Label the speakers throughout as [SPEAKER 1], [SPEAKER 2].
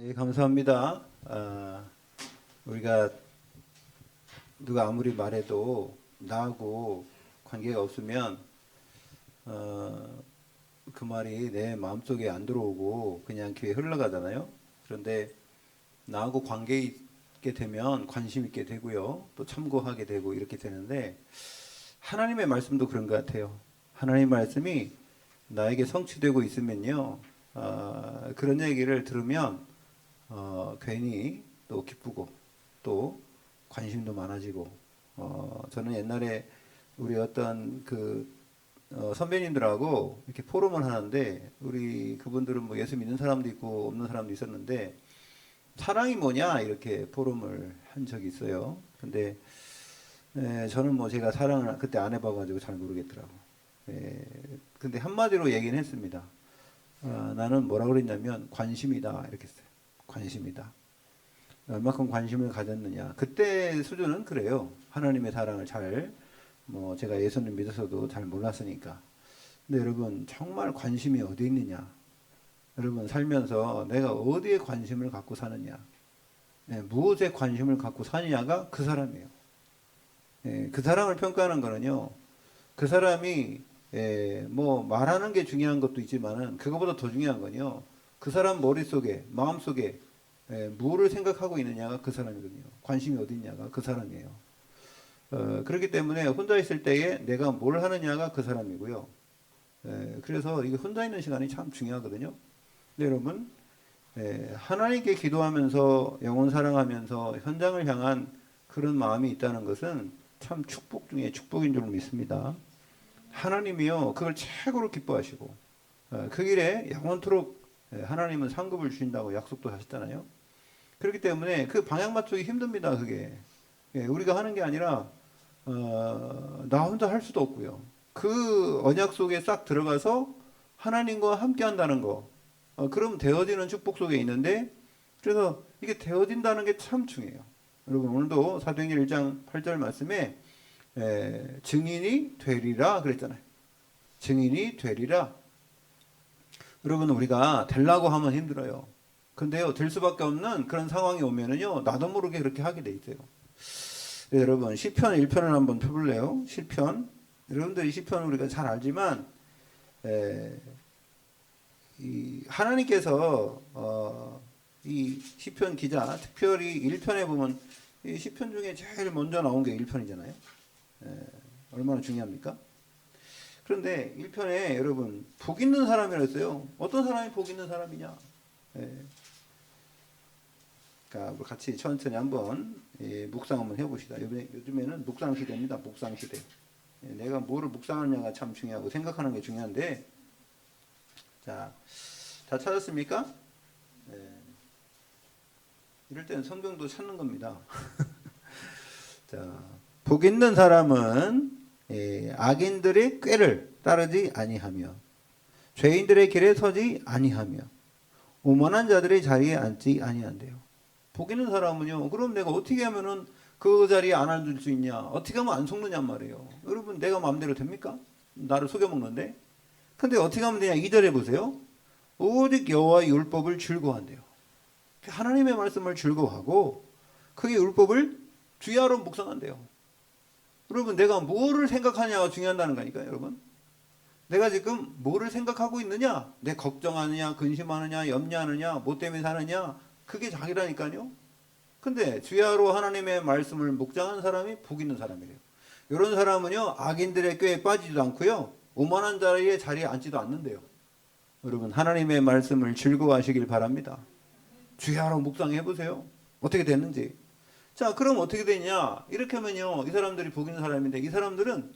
[SPEAKER 1] 네, 감사합니다. 우리가 누가 아무리 말해도 나하고 관계가 없으면 그 말이 내 마음속에 안 들어오고 그냥 귀에 흘러가잖아요. 그런데 나하고 관계 있게 되면 관심 있게 되고요. 또 참고하게 되고 이렇게 되는데 하나님의 말씀도 그런 것 같아요. 하나님의 말씀이 나에게 성취되고 있으면요. 그런 얘기를 들으면 괜히 또 기쁘고 또 관심도 많아지고 저는 옛날에 우리 어떤 선배님들하고 이렇게 포럼을 하는데 우리 그분들은 뭐 예수 믿는 사람도 있고 없는 사람도 있었는데 사랑이 뭐냐 이렇게 포럼을 한 적이 있어요. 근데 저는 뭐 제가 사랑을 그때 안 해봐가지고 잘 모르겠더라고. 근데 한마디로 얘기는 했습니다. 나는 뭐라고 그랬냐면 관심이다 이렇게 했어요. 관심이다. 얼마큼 관심을 가졌느냐. 그때 수준은 그래요. 하나님의 사랑을 뭐 제가 예수님 믿어서도 잘 몰랐으니까. 근데 여러분 정말 관심이 어디 있느냐. 여러분 살면서 내가 어디에 관심을 갖고 사느냐. 무엇에 관심을 갖고 사느냐가 그 사람이에요. 그 사람을 평가하는 거는요. 그 사람이 뭐 말하는 게 중요한 것도 있지만은 그거보다 더 중요한 건요. 그 사람 머릿속에 마음속에 무엇을 생각하고 있느냐가 그 사람이거든요. 관심이 어디 있냐가 그 사람이에요. 그렇기 때문에 혼자 있을 때에 내가 뭘 하느냐가 그 사람이고요. 그래서 이게 혼자 있는 시간이 참 중요하거든요. 근데 여러분 하나님께 기도하면서 영혼 사랑하면서 현장을 향한 그런 마음이 있다는 것은 참 축복 중에 축복인 줄 믿습니다. 하나님이요 그걸 최고로 기뻐하시고 그 길에 영원토록 하나님은 상급을 주신다고 약속도 하셨잖아요. 그렇기 때문에 그 방향 맞추기 힘듭니다. 그게 우리가 하는 게 아니라 나 혼자 할 수도 없고요. 그 언약 속에 싹 들어가서 하나님과 함께 한다는 거 그럼 되어지는 축복 속에 있는데 그래서 이게 되어진다는 게 참 중요해요. 여러분 오늘도 사도행전 1장 8절 말씀에 증인이 되리라 그랬잖아요. 증인이 되리라. 여러분 우리가 되려고 하면 힘들어요. 근데요 될 수밖에 없는 그런 상황이 오면은요 나도 모르게 그렇게 하게 돼 있어요. 네, 여러분 시편 1편을 한번 펴볼래요? 시편 여러분들 시편 우리가 잘 알지만 이 하나님께서 이 시편 기자 특별히 1편에 보면 이 시편 중에 제일 먼저 나온 게 1편이잖아요. 얼마나 중요합니까? 그런데 1편에 여러분 복 있는 사람이라 했어요. 어떤 사람이 복 있는 사람이냐? 그러니까 우리 같이 천천히 한번 묵상 한번 해봅시다. 요즘에는 묵상 시대입니다. 묵상 시대. 내가 뭐를 묵상하느냐가 참 중요하고 생각하는 게 중요한데 자, 다 찾았습니까? 이럴 때는 성경도 찾는 겁니다. 자, 복 있는 사람은 악인들의 꾀를 따르지 아니하며 죄인들의 길에 서지 아니하며 오만한 자들의 자리에 앉지 아니한대요. 복 있는 사람은요. 그럼 내가 어떻게 하면은 그 자리에 안 앉을 수 있냐? 어떻게 하면 안 속느냐 말이에요. 여러분 내가 마음대로 됩니까? 나를 속여먹는데. 근데 어떻게 하면 되냐? 2절에 보세요. 오직 여호와의 율법을 즐거워한대요. 하나님의 말씀을 즐거워하고 그의 율법을 주야로 묵상한대요. 여러분 내가 뭐를 생각하냐가 중요하다는 거니까요. 여러분 내가 지금 뭐를 생각하고 있느냐, 내 걱정하느냐, 근심하느냐, 염려하느냐, 뭐 때문에 사느냐, 그게 자기라니까요. 근데 주야로 하나님의 말씀을 묵상한 사람이 복 있는 사람이래요. 이런 사람은요 악인들의 꾀에 빠지지도 않고요 오만한 자리에 앉지도 않는데요. 여러분 하나님의 말씀을 즐거워하시길 바랍니다. 주야로 묵상해 보세요. 어떻게 됐는지. 자 그럼 어떻게 되냐 이렇게 하면요 이 사람들이 복 있는 사람인데 이 사람들은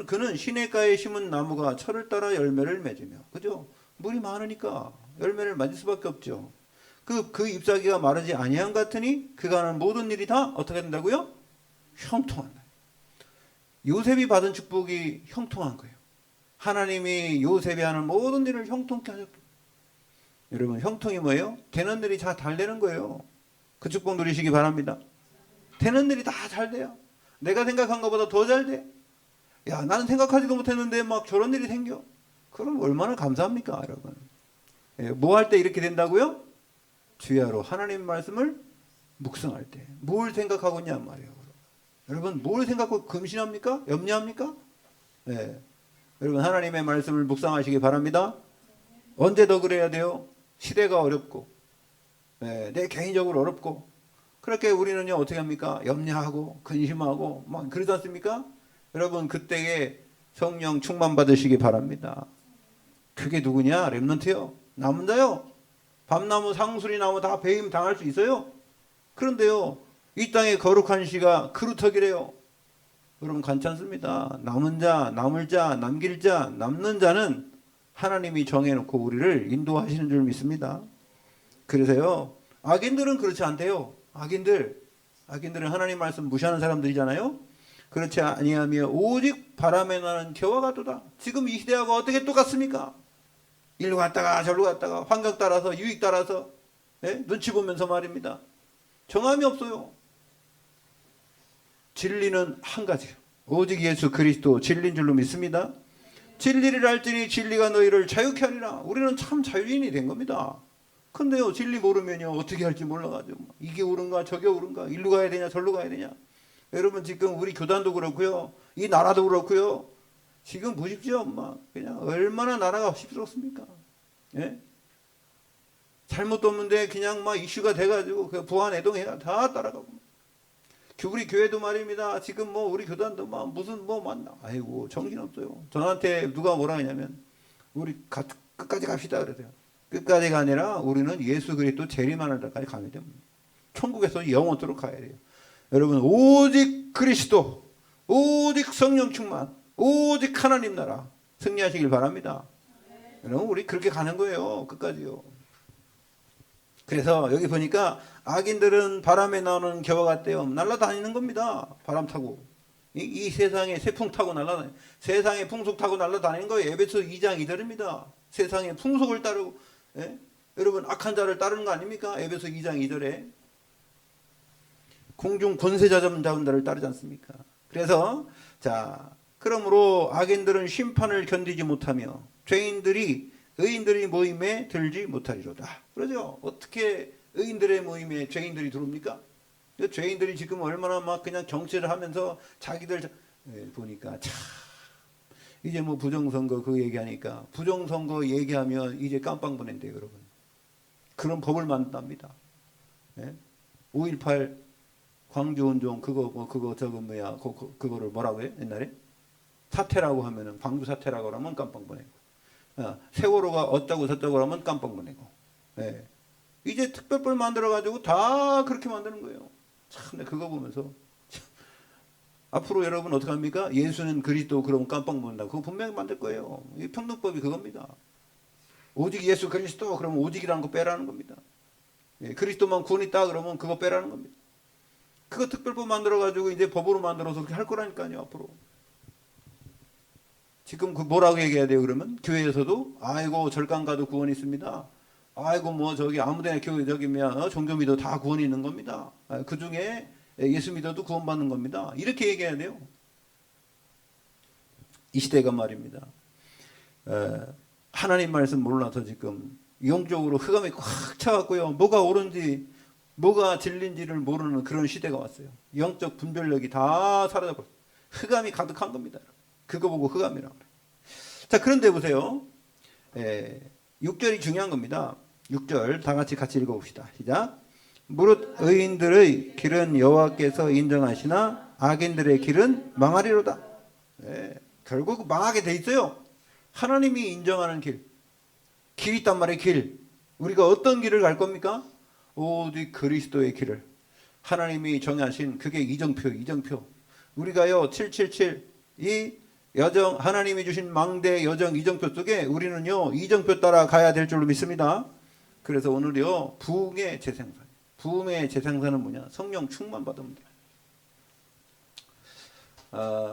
[SPEAKER 1] 그는 시냇가에 심은 나무가 철을 따라 열매를 맺으며 그죠? 물이 많으니까 열매를 맺을 수밖에 없죠. 그 잎사귀가 마르지 아니한 같으니 그가 하는 모든 일이 다 어떻게 된다고요? 형통한다. 요셉이 받은 축복이 형통한 거예요. 하나님이 요셉이 하는 모든 일을 형통케 하셨고 여러분 형통이 뭐예요? 되는 일이 다 잘 되는 거예요. 그 축복 누리시기 바랍니다. 되는 일이 다 잘 돼요. 내가 생각한 것보다 더 잘 돼. 야 나는 생각하지도 못했는데 막 저런 일이 생겨. 그럼 얼마나 감사합니까 여러분. 뭐 할 때 이렇게 된다고요? 주야로 하나님 말씀을 묵상할 때 뭘 생각하고 있냐 말이에요. 여러분 뭘 생각하고 금신합니까? 염려합니까? 네. 여러분 하나님의 말씀을 묵상하시기 바랍니다. 언제 더 그래야 돼요? 시대가 어렵고 네, 내 개인적으로 어렵고 그렇게 우리는요 어떻게 합니까? 염려하고 근심하고 막 그러지 않습니까? 여러분 그때에 성령 충만 받으시기 바랍니다. 그게 누구냐? 렘넌트요. 남은 자요. 밤나무 상수리 나무 다 배임 당할 수 있어요. 그런데요 이 땅의 거룩한 씨가 그루터기래요. 여러분 괜찮습니다. 남은 자, 남을 자, 남길 자, 남는 자는 하나님이 정해놓고 우리를 인도하시는 줄 믿습니다. 그래서요 악인들은 그렇지 않대요. 악인들은 하나님 말씀 무시하는 사람들이잖아요. 그렇지 아니하며 오직 바람에 나는 겨와 같도다. 지금 이 시대하고 어떻게 똑같습니까? 일로 갔다가 절로 갔다가 환경 따라서 유익 따라서 눈치 보면서 말입니다. 정함이 없어요. 진리는 한 가지요. 오직 예수 그리스도 진리인 줄로 믿습니다. 진리를 알지니 진리가 너희를 자유케 하리라. 우리는 참 자유인이 된 겁니다. 근데요 진리 모르면요 어떻게 할지 몰라가지고 이게 옳은가 저게 옳은가 일로 가야 되냐 절로 가야 되냐. 여러분 지금 우리 교단도 그렇고요 이 나라도 그렇고요 지금 보십시오 엄마 그냥 얼마나 나라가 시끄럽습니까? 예? 잘못도 없는데 그냥 막 이슈가 돼가지고 그 부안해동해가 다 따라가고 우리 교회도 말입니다. 지금 뭐 우리 교단도 막 무슨 뭐 만나 아이고 정신없어요. 저한테 누가 뭐라 하냐면 우리 끝까지 갑시다 그러세요. 끝까지가 아니라 우리는 예수 그리스도 재림하는 데까지 가면 됩니다. 천국에서 영원토록 가야 돼요. 여러분 오직 그리스도 오직 성령 충만 오직 하나님 나라 승리하시길 바랍니다. 여러분 우리 그렇게 가는 거예요. 끝까지요. 그래서 여기 보니까 악인들은 바람에 나오는 겨와 같대요. 날아다니는 겁니다. 바람 타고 이 세상에 세풍 타고 날아다니 세상에 풍속 타고 날아다니는 거예요. 에베소 2장 2절입니다. 세상의 풍속을 따르고 여러분 악한 자를 따르는 거 아닙니까? 에베소 2장 2절에 공중 권세자 잡은 자를 따르지 않습니까? 그래서 자 그러므로 악인들은 심판을 견디지 못하며 의인들이 모임에 들지 못하리로다. 그러죠? 어떻게 의인들의 모임에 죄인들이 들어옵니까? 죄인들이 지금 얼마나 막 그냥 정치를 하면서 자기들 보니까 참 이제 뭐 부정선거 그 얘기하니까 부정선거 얘기하면 이제 깜빵 보낸대요 여러분. 그런 법을 만든답니다. 5.18 광주운동 그거를 뭐라고 해 옛날에 사태라고 하면은 광주 사태라고 하면 깜빵 보내고 세월호가 어쩌고 저쩌고 하면 깜빵 보내고 이제 특별법 만들어가지고 다 그렇게 만드는 거예요. 참 그거 보면서 참, 앞으로 여러분 어떻게 합니까? 예수는 그리스도 그러면 깜빵 보낸다. 그거 분명히 만들 거예요. 이 평등법이 그겁니다. 오직 예수 그리스도 그러면 오직이라는 거 빼라는 겁니다. 그리스도만 구원 있다 그러면 그거 빼라는 겁니다. 그거 특별법 만들어가지고 이제 법으로 만들어서 그렇게 할 거라니까요 앞으로. 지금 그 뭐라고 얘기해야 돼요 그러면? 교회에서도 아이고 절간 가도 구원이 있습니다. 아이고 뭐 저기 아무데나 교회 저기면 종교 믿어도 다 구원이 있는 겁니다. 그 중에 예수 믿어도 구원받는 겁니다. 이렇게 얘기해야 돼요. 이 시대가 말입니다. 하나님 말씀 몰라서 지금 영적으로 흑암이 꽉 차갖고요. 뭐가 옳은지 뭐가 진리인지를 모르는 그런 시대가 왔어요. 영적 분별력이 다 사라져버렸어요. 흑암이 가득한 겁니다. 그거 보고 흑암이라고 그래요. 자 그런데 보세요. 6절이 중요한 겁니다. 6절 다 같이 읽어봅시다. 시작. 무릇 의인들의 길은 여호와께서 인정하시나 악인들의 길은 망하리로다. 결국 망하게 돼 있어요. 하나님이 인정하는 길 있단 말이에요. 길. 우리가 어떤 길을 갈 겁니까? 오직 그리스도의 길을 하나님이 정하신 그게 이정표. 우리가요 777 이 여정 하나님이 주신 망대 여정 이정표 속에 우리는요 이정표 따라 가야 될 줄로 믿습니다. 그래서 오늘요 부흥의 재생산은 뭐냐? 성령 충만 받으면 돼요.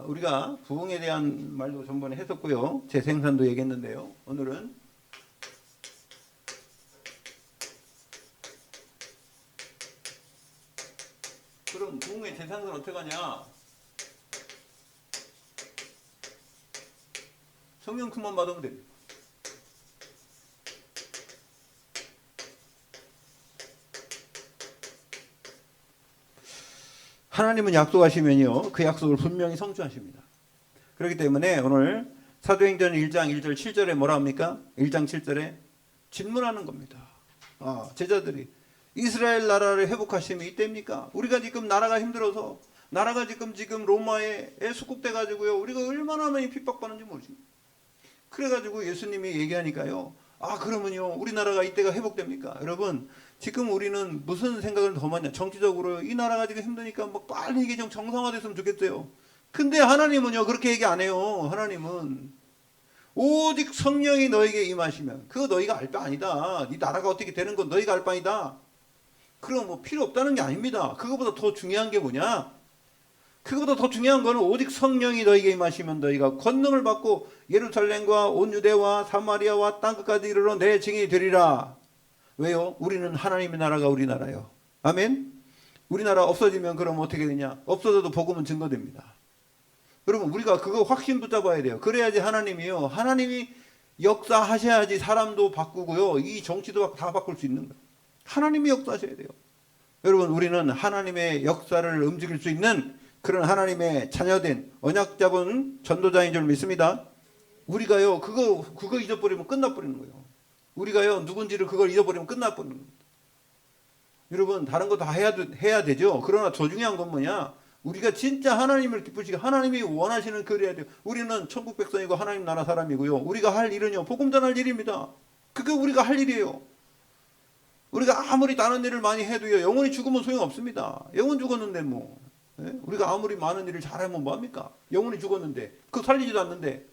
[SPEAKER 1] 우리가 부흥에 대한 말도 전번에 했었고요. 재생산도 얘기했는데요. 오늘은 그럼 부흥의 재생산은 어떻게 하냐? 성령 충만 받으면 됩니다. 하나님은 약속하시면요, 그 약속을 분명히 성취하십니다. 그렇기 때문에 오늘 사도행전 1장 1절 7절에 뭐라 합니까? 1장 7절에 질문하는 겁니다. 제자들이 이스라엘 나라를 회복하심이 이때입니까? 우리가 지금 나라가 힘들어서 나라가 지금 로마에 수국돼 가지고요, 우리가 얼마나 많이 핍박받는지 모르십니다. 그래가지고 예수님이 얘기하니까요, 그러면요 우리나라가 이때가 회복됩니까? 여러분, 지금 우리는 무슨 생각을 더 많이, 정치적으로 이 나라가 지금 힘드니까 뭐 빨리 이게 좀 정상화됐으면 좋겠어요. 근데 하나님은요 그렇게 얘기 안 해요. 하나님은 오직 성령이 너에게 임하시면 그거 너희가 알 바 아니다. 네 나라가 어떻게 되는 건 너희가 알 바이다. 그럼 뭐 필요 없다는 게 아닙니다. 그거보다 더 중요한 게 뭐냐? 그거보다 더 중요한 거는 오직 성령이 너희에게 임하시면 너희가 권능을 받고 예루살렘과 온 유대와 사마리아와 땅끝까지 이르러 내 증인이 되리라. 왜요? 우리는 하나님의 나라가 우리나라요. 아멘. 우리나라 없어지면 그럼 어떻게 되냐? 없어져도 복음은 증거됩니다. 여러분, 우리가 그거 확신 붙잡아야 돼요. 그래야지 하나님이 역사하셔야지 사람도 바꾸고요, 이 정치도 다 바꿀 수 있는 거예요. 하나님이 역사하셔야 돼요. 여러분, 우리는 하나님의 역사를 움직일 수 있는 그런 하나님의 자녀된 언약 잡은 전도자인 줄 믿습니다. 우리가요 그거 잊어버리면 끝나버리는 거예요. 우리가요 누군지를 그걸 잊어버리면 끝나버리는 겁니다. 여러분, 다른 거 다 해야 되죠. 그러나 더 중요한 건 뭐냐? 우리가 진짜 하나님을 기쁘시게, 하나님이 원하시는 그 해야 돼요. 우리는 천국 백성이고 하나님 나라 사람이고요, 우리가 할 일은요 복음 전할 일입니다. 그게 우리가 할 일이에요. 우리가 아무리 다른 일을 많이 해도요 영혼이 죽으면 소용없습니다. 영혼 죽었는데 뭐, 우리가 아무리 많은 일을 잘하면 뭐합니까? 영혼이 죽었는데 그거 살리지도 않는데.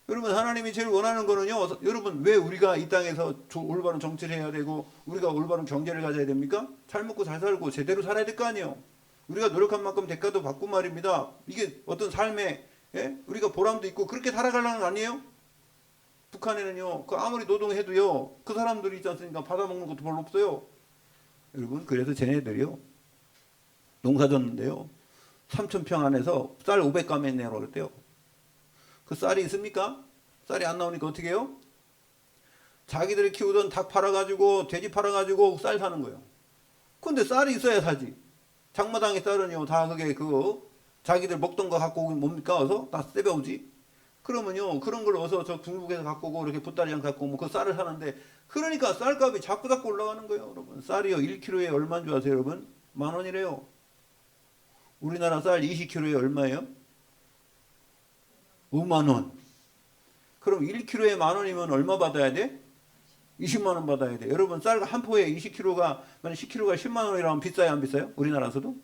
[SPEAKER 1] 여러분, 하나님이 제일 원하는 거는요, 여러분, 왜 우리가 이 땅에서 올바른 정치를 해야 되고 우리가 올바른 경제를 가져야 됩니까? 잘 먹고 잘 살고 제대로 살아야 될 거 아니에요. 우리가 노력한 만큼 대가도 받고 말입니다. 이게 어떤 삶에 우리가 보람도 있고 그렇게 살아가려는 거 아니에요? 북한에는요 그 아무리 노동해도요 그 사람들이 있지 않습니까? 받아먹는 것도 별로 없어요. 여러분, 그래서 쟤네들이요 농사 졌는데요 3,000평 안에서 쌀 500가마 내라고 그랬대요. 그 쌀이 있습니까? 쌀이 안 나오니까 어떻게 해요? 자기들이 키우던 닭 팔아가지고 돼지 팔아가지고 쌀 사는 거예요. 근데 쌀이 있어야 사지. 장마당에 쌀은요 다 그게 자기들 먹던 거 갖고 오긴 뭡니까? 어서 다 떼배우지. 그러면요 그런 걸 어서 저 중국에서 갖고 오고 이렇게 보따리장 갖고 오면 그 쌀을 사는데, 그러니까 쌀값이 자꾸 올라가는 거예요. 여러분, 쌀이요 1kg에 얼마인 줄 아세요? 여러분, 10,000원이래요. 우리나라 쌀 20kg에 얼마예요? 50,000원. 그럼 1kg에 10,000원이면 얼마 받아야 돼? 20만 원 받아야 돼. 여러분, 쌀 한 포에 20kg가, 만약 10kg가 10만 원이라면 비싸요, 안 비싸요? 우리나라에서도?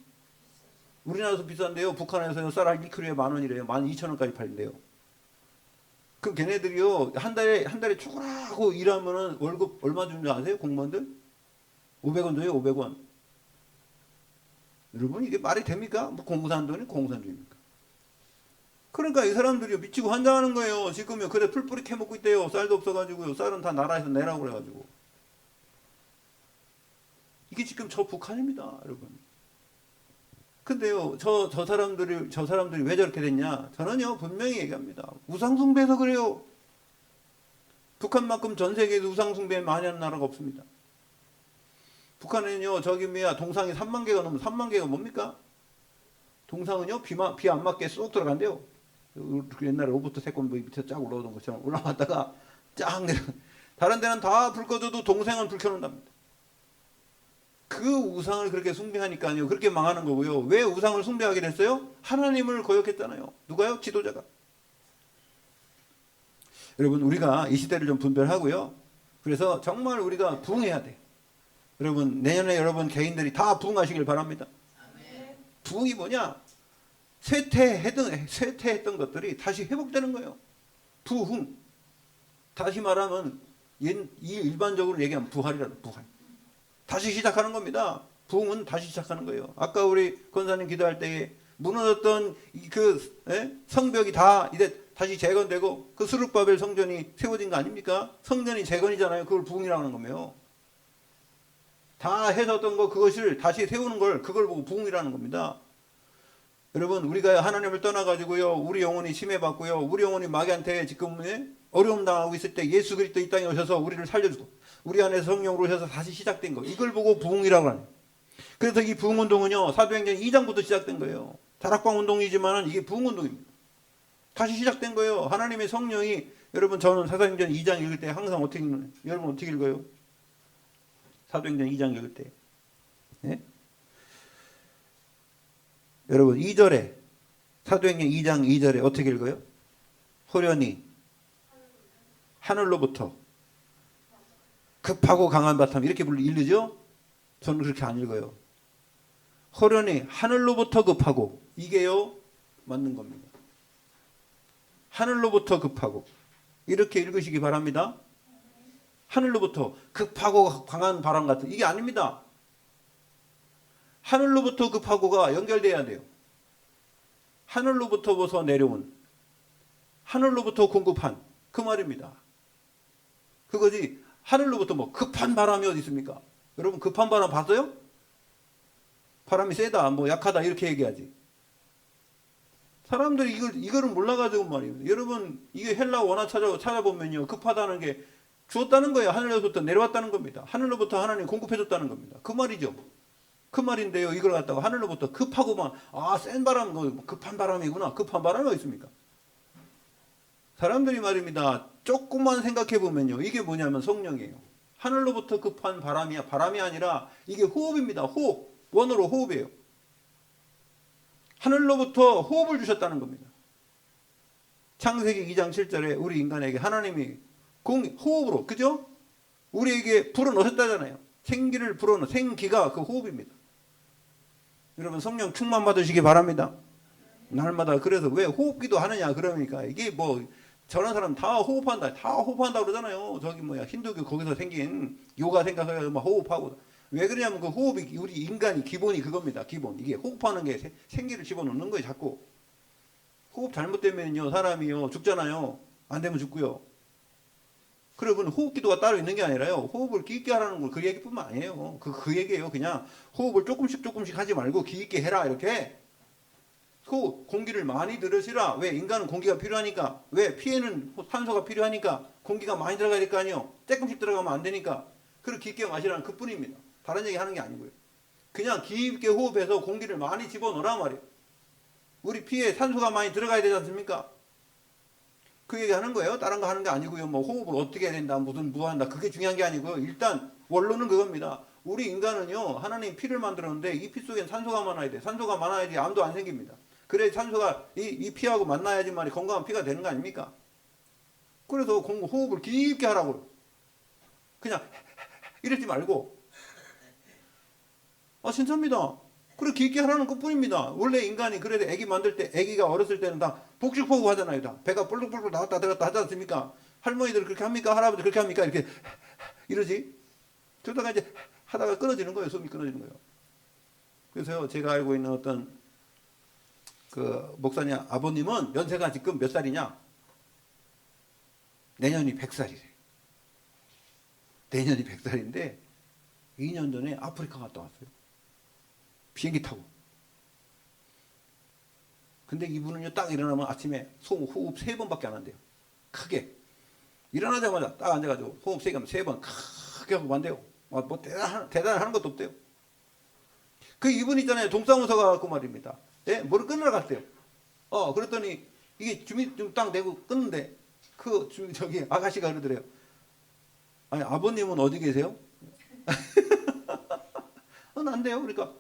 [SPEAKER 1] 우리나라에서 비싼데요. 북한에서는 쌀 한 1kg에 10,000원이래요. 12,000원까지 팔린대요. 그럼 걔네들이요 한 달에 죽으라고 일하면은 월급 얼마 주는 줄 아세요? 공무원들 500원 줘요. 500원. 여러분, 이게 말이 됩니까? 뭐 공무산 돈이 공무산주의입니까? 그러니까 이 사람들이 미치고 환장하는 거예요. 지금요 그래 풀뿌리 캐먹고 있대요. 쌀도 없어가지고요. 쌀은 다 나라에서 내라고 그래가지고. 이게 지금 저 북한입니다, 여러분. 근데요 저 사람들이 왜 저렇게 됐냐? 저는요 분명히 얘기합니다. 우상숭배해서 그래요. 북한만큼 전 세계에도 우상숭배 많이 하는 나라가 없습니다. 북한에는요 동상이 3만 개가 넘으면 3만 개가 뭡니까? 동상은요 비 안 맞게 쏙 들어간대요. 옛날에 로봇 태권도 밑에 쫙 올라오던 것처럼 올라왔다가 쫙 내려. 다른 데는 다 불 꺼져도 동상은 불 켜놓는답니다. 그 우상을 그렇게 숭배하니까요 그렇게 망하는 거고요. 왜 우상을 숭배하게 됐어요? 하나님을 거역했잖아요. 누가요? 지도자가. 여러분, 우리가 이 시대를 좀 분별하고요, 그래서 정말 우리가 부흥해야 돼. 여러분, 내년에 여러분 개인들이 다 부흥하시길 바랍니다. 부흥이 뭐냐? 쇠퇴했던 것들이 다시 회복되는 거예요. 부흥. 다시 말하면 일반적으로 얘기하면 부활이라는, 부활. 다시 시작하는 겁니다. 부흥은 다시 시작하는 거예요. 아까 우리 권사님 기도할 때에 무너졌던 성벽이 다 이제 다시 재건되고 그 스룹바벨 성전이 세워진 거 아닙니까? 성전이 재건이잖아요. 그걸 부흥이라고 하는 거예요. 다 해섰던 거 그것을 다시 세우는 걸, 그걸 보고 부흥이라는 겁니다. 여러분, 우리가 하나님을 떠나가지고요 우리 영혼이 침해받고요 우리 영혼이 마귀한테 지금 어려움 당하고 있을 때 예수 그리스도 이 땅에 오셔서 우리를 살려주고 우리 안에 성령으로 오셔서 다시 시작된 거, 이걸 보고 부흥이라고 하는. 그래서 이 부흥운동은요, 사도행전 2장부터 시작된 거예요. 다락방 운동이지만 이게 부흥운동입니다. 다시 시작된 거예요. 하나님의 성령이, 여러분 저는 사도행전 2장 읽을 때 항상 어떻게 읽나요? 여러분 어떻게 읽어요? 사도행전 2장 읽을 때. 네? 여러분 2절에, 사도행전 2장 2절에 어떻게 읽어요? 호련히 하늘로부터 급하고 강한 바람, 이렇게 읽으죠? 저는 그렇게 안 읽어요. 호련히 하늘로부터 급하고, 이게요 맞는 겁니다. 하늘로부터 급하고, 이렇게 읽으시기 바랍니다. 하늘로부터 급하고 강한 바람 같은, 이게 아닙니다. 하늘로부터 급하고가 연결돼야 돼요. 하늘로부터 내려온, 하늘로부터 공급한, 그 말입니다. 그거지. 하늘로부터 뭐 급한 바람이 어디 있습니까? 여러분 급한 바람 봤어요? 바람이 세다, 뭐 약하다, 이렇게 얘기하지. 사람들이 이거를 몰라가지고 말이에요. 여러분 이게 헬라 원어 찾아보면요, 급하다는 게 주었다는 거예요. 하늘로부터 내려왔다는 겁니다. 하늘로부터 하나님 공급해줬다는 겁니다. 그 말이죠. 그 말인데요, 이걸 갖다가 하늘로부터 급하고만, 센 바람, 급한 바람이구나. 급한 바람이 어디 있습니까? 사람들이 말입니다, 조금만 생각해 보면요, 이게 뭐냐면 성령이에요. 하늘로부터 급한 바람이 아니라 이게 호흡입니다. 호흡. 원어로 호흡이에요. 하늘로부터 호흡을 주셨다는 겁니다. 창세기 2장 7절에 우리 인간에게 하나님이 호흡으로, 그죠? 우리에게 불어넣으셨다잖아요. 생기를 불어넣어, 생기가 그 호흡입니다. 여러분 성령 충만 받으시기 바랍니다. 날마다. 그래서 왜 호흡기도 하느냐 그러니까, 이게 뭐 저런 사람 다 호흡한다 그러잖아요. 저기 힌두교 거기서 생긴 요가 생각해서 막 호흡하고. 왜 그러냐면 그 호흡이, 우리 인간이 기본이 그겁니다. 기본. 이게 호흡하는 게 생기를 집어넣는 거예요. 자꾸 호흡 잘못되면요 사람이요 죽잖아요. 안 되면 죽고요. 그러면 호흡기도가 따로 있는 게 아니라요, 호흡을 깊게 하라는 걸 그 얘기뿐만 아니에요. 그 얘기예요. 그냥 호흡을 조금씩 하지 말고 깊게 해라, 이렇게. 공기를 많이 들으시라. 왜? 인간은 공기가 필요하니까. 왜? 피에는 산소가 필요하니까 공기가 많이 들어가야 될 거 아니에요. 조금씩 들어가면 안 되니까. 그렇게 깊게 마시라는 그뿐입니다. 다른 얘기 하는 게 아니고요. 그냥 깊게 호흡해서 공기를 많이 집어넣으란 말이에요. 우리 피에 산소가 많이 들어가야 되지 않습니까? 그 얘기 하는 거예요. 다른 거 하는 게 아니고요. 뭐 호흡을 어떻게 해야 된다, 뭐 한다, 그게 중요한 게 아니고요. 일단 원론은 그겁니다. 우리 인간은요, 하나님 피를 만들었는데 이 피 속엔 산소가 많아야 돼. 산소가 많아야지 암도 안 생깁니다. 그래 산소가 이 피하고 만나야지만 건강한 피가 되는 거 아닙니까? 그래서 호흡을 깊게 하라고. 그냥 이러지 말고. 진짜입니다. 그래 깊게 하라는 것뿐입니다. 원래 인간이 그래도 애기 만들 때, 애기가 어렸을 때는 다 복식호흡 하잖아요. 다 배가 뿔룩뿔룩 나왔다 들어갔다 하지 않습니까? 할머니들 그렇게 합니까? 할아버지 그렇게 합니까? 이렇게 이러지. 그러다가 이제 하다가 끊어지는 거예요. 숨이 끊어지는 거예요. 그래서 제가 알고 있는 어떤 그 목사님 아버님은 연세가 지금 몇 살이냐? 내년이 100살이래. 내년이 100살인데 2년 전에 아프리카 갔다 왔어요. 비행기 타고. 근데 이분은요, 딱 일어나면 아침에 호흡 3번밖에 안 한대요. 크게. 일어나자마자 딱 앉아가지고 호흡 3번 크게 하고 만대요. 뭐 대단한 것도 없대요. 그 이분 있잖아요. 동사무소 가갖고 말입니다. 예? 뭐를 끊으러 갔대요. 그랬더니 이게 주민 좀 딱 내고 끊는데 저기 아가씨가 그러더래요. 아니, 아버님은 어디 계세요? 안 돼요. 그러니까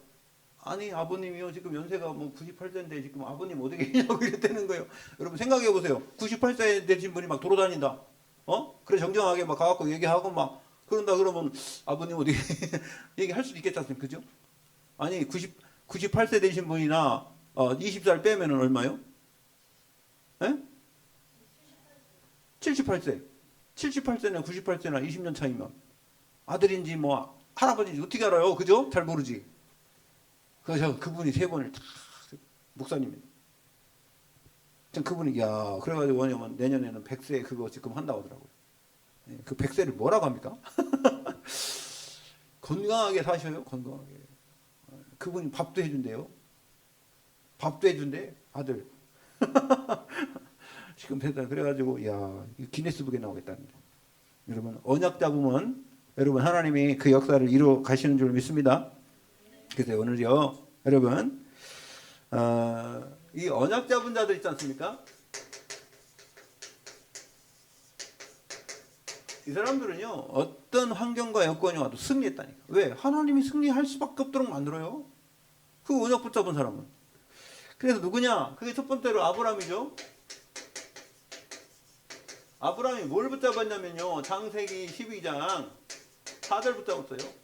[SPEAKER 1] 아니 아버님이요 지금 연세가 뭐 98세인데 지금 아버님 어디 계냐고 이랬다는 거예요. 여러분 생각해 보세요. 98세 되신 분이 막 돌아다닌다. 그래 정정하게 막 가갖고 얘기하고 막 그런다 그러면 아버님 어디 얘기할 수도 있겠지 않습니까? 그죠? 아니 98세 되신 분이나 20살 빼면은 얼마요? 에? 78세. 78세나 98세나 20년 차이면 아들인지 뭐 할아버지인지 어떻게 알아요? 그죠? 잘 모르지. 그래서 그분이 3번을 다 목사님입니다. 그분이 그래가지고 뭐냐면 내년에는 100세 그거 지금 한다고 하더라고요. 그 100세를 뭐라고 합니까? 건강하게 사셔요. 건강하게. 그분이 밥도 해준대요. 밥도 해준대 아들. 지금 됐다. 그래가지고 기네스북에 나오겠다는데. 여러분 언약 잡으면 여러분 하나님이 그 역사를 이루어 가시는 줄 믿습니다. 그래서 오늘요, 여러분, 이 언약 잡은 자들 있지 않습니까? 이 사람들은요, 어떤 환경과 여건이 와도 승리했다니까. 왜? 하나님이 승리할 수밖에 없도록 만들어요. 그 언약 붙잡은 사람은. 그래서 누구냐? 그게 첫 번째로 아브라함이죠. 아브라함이 뭘 붙잡았냐면요, 창세기 12장 4절 붙잡았어요.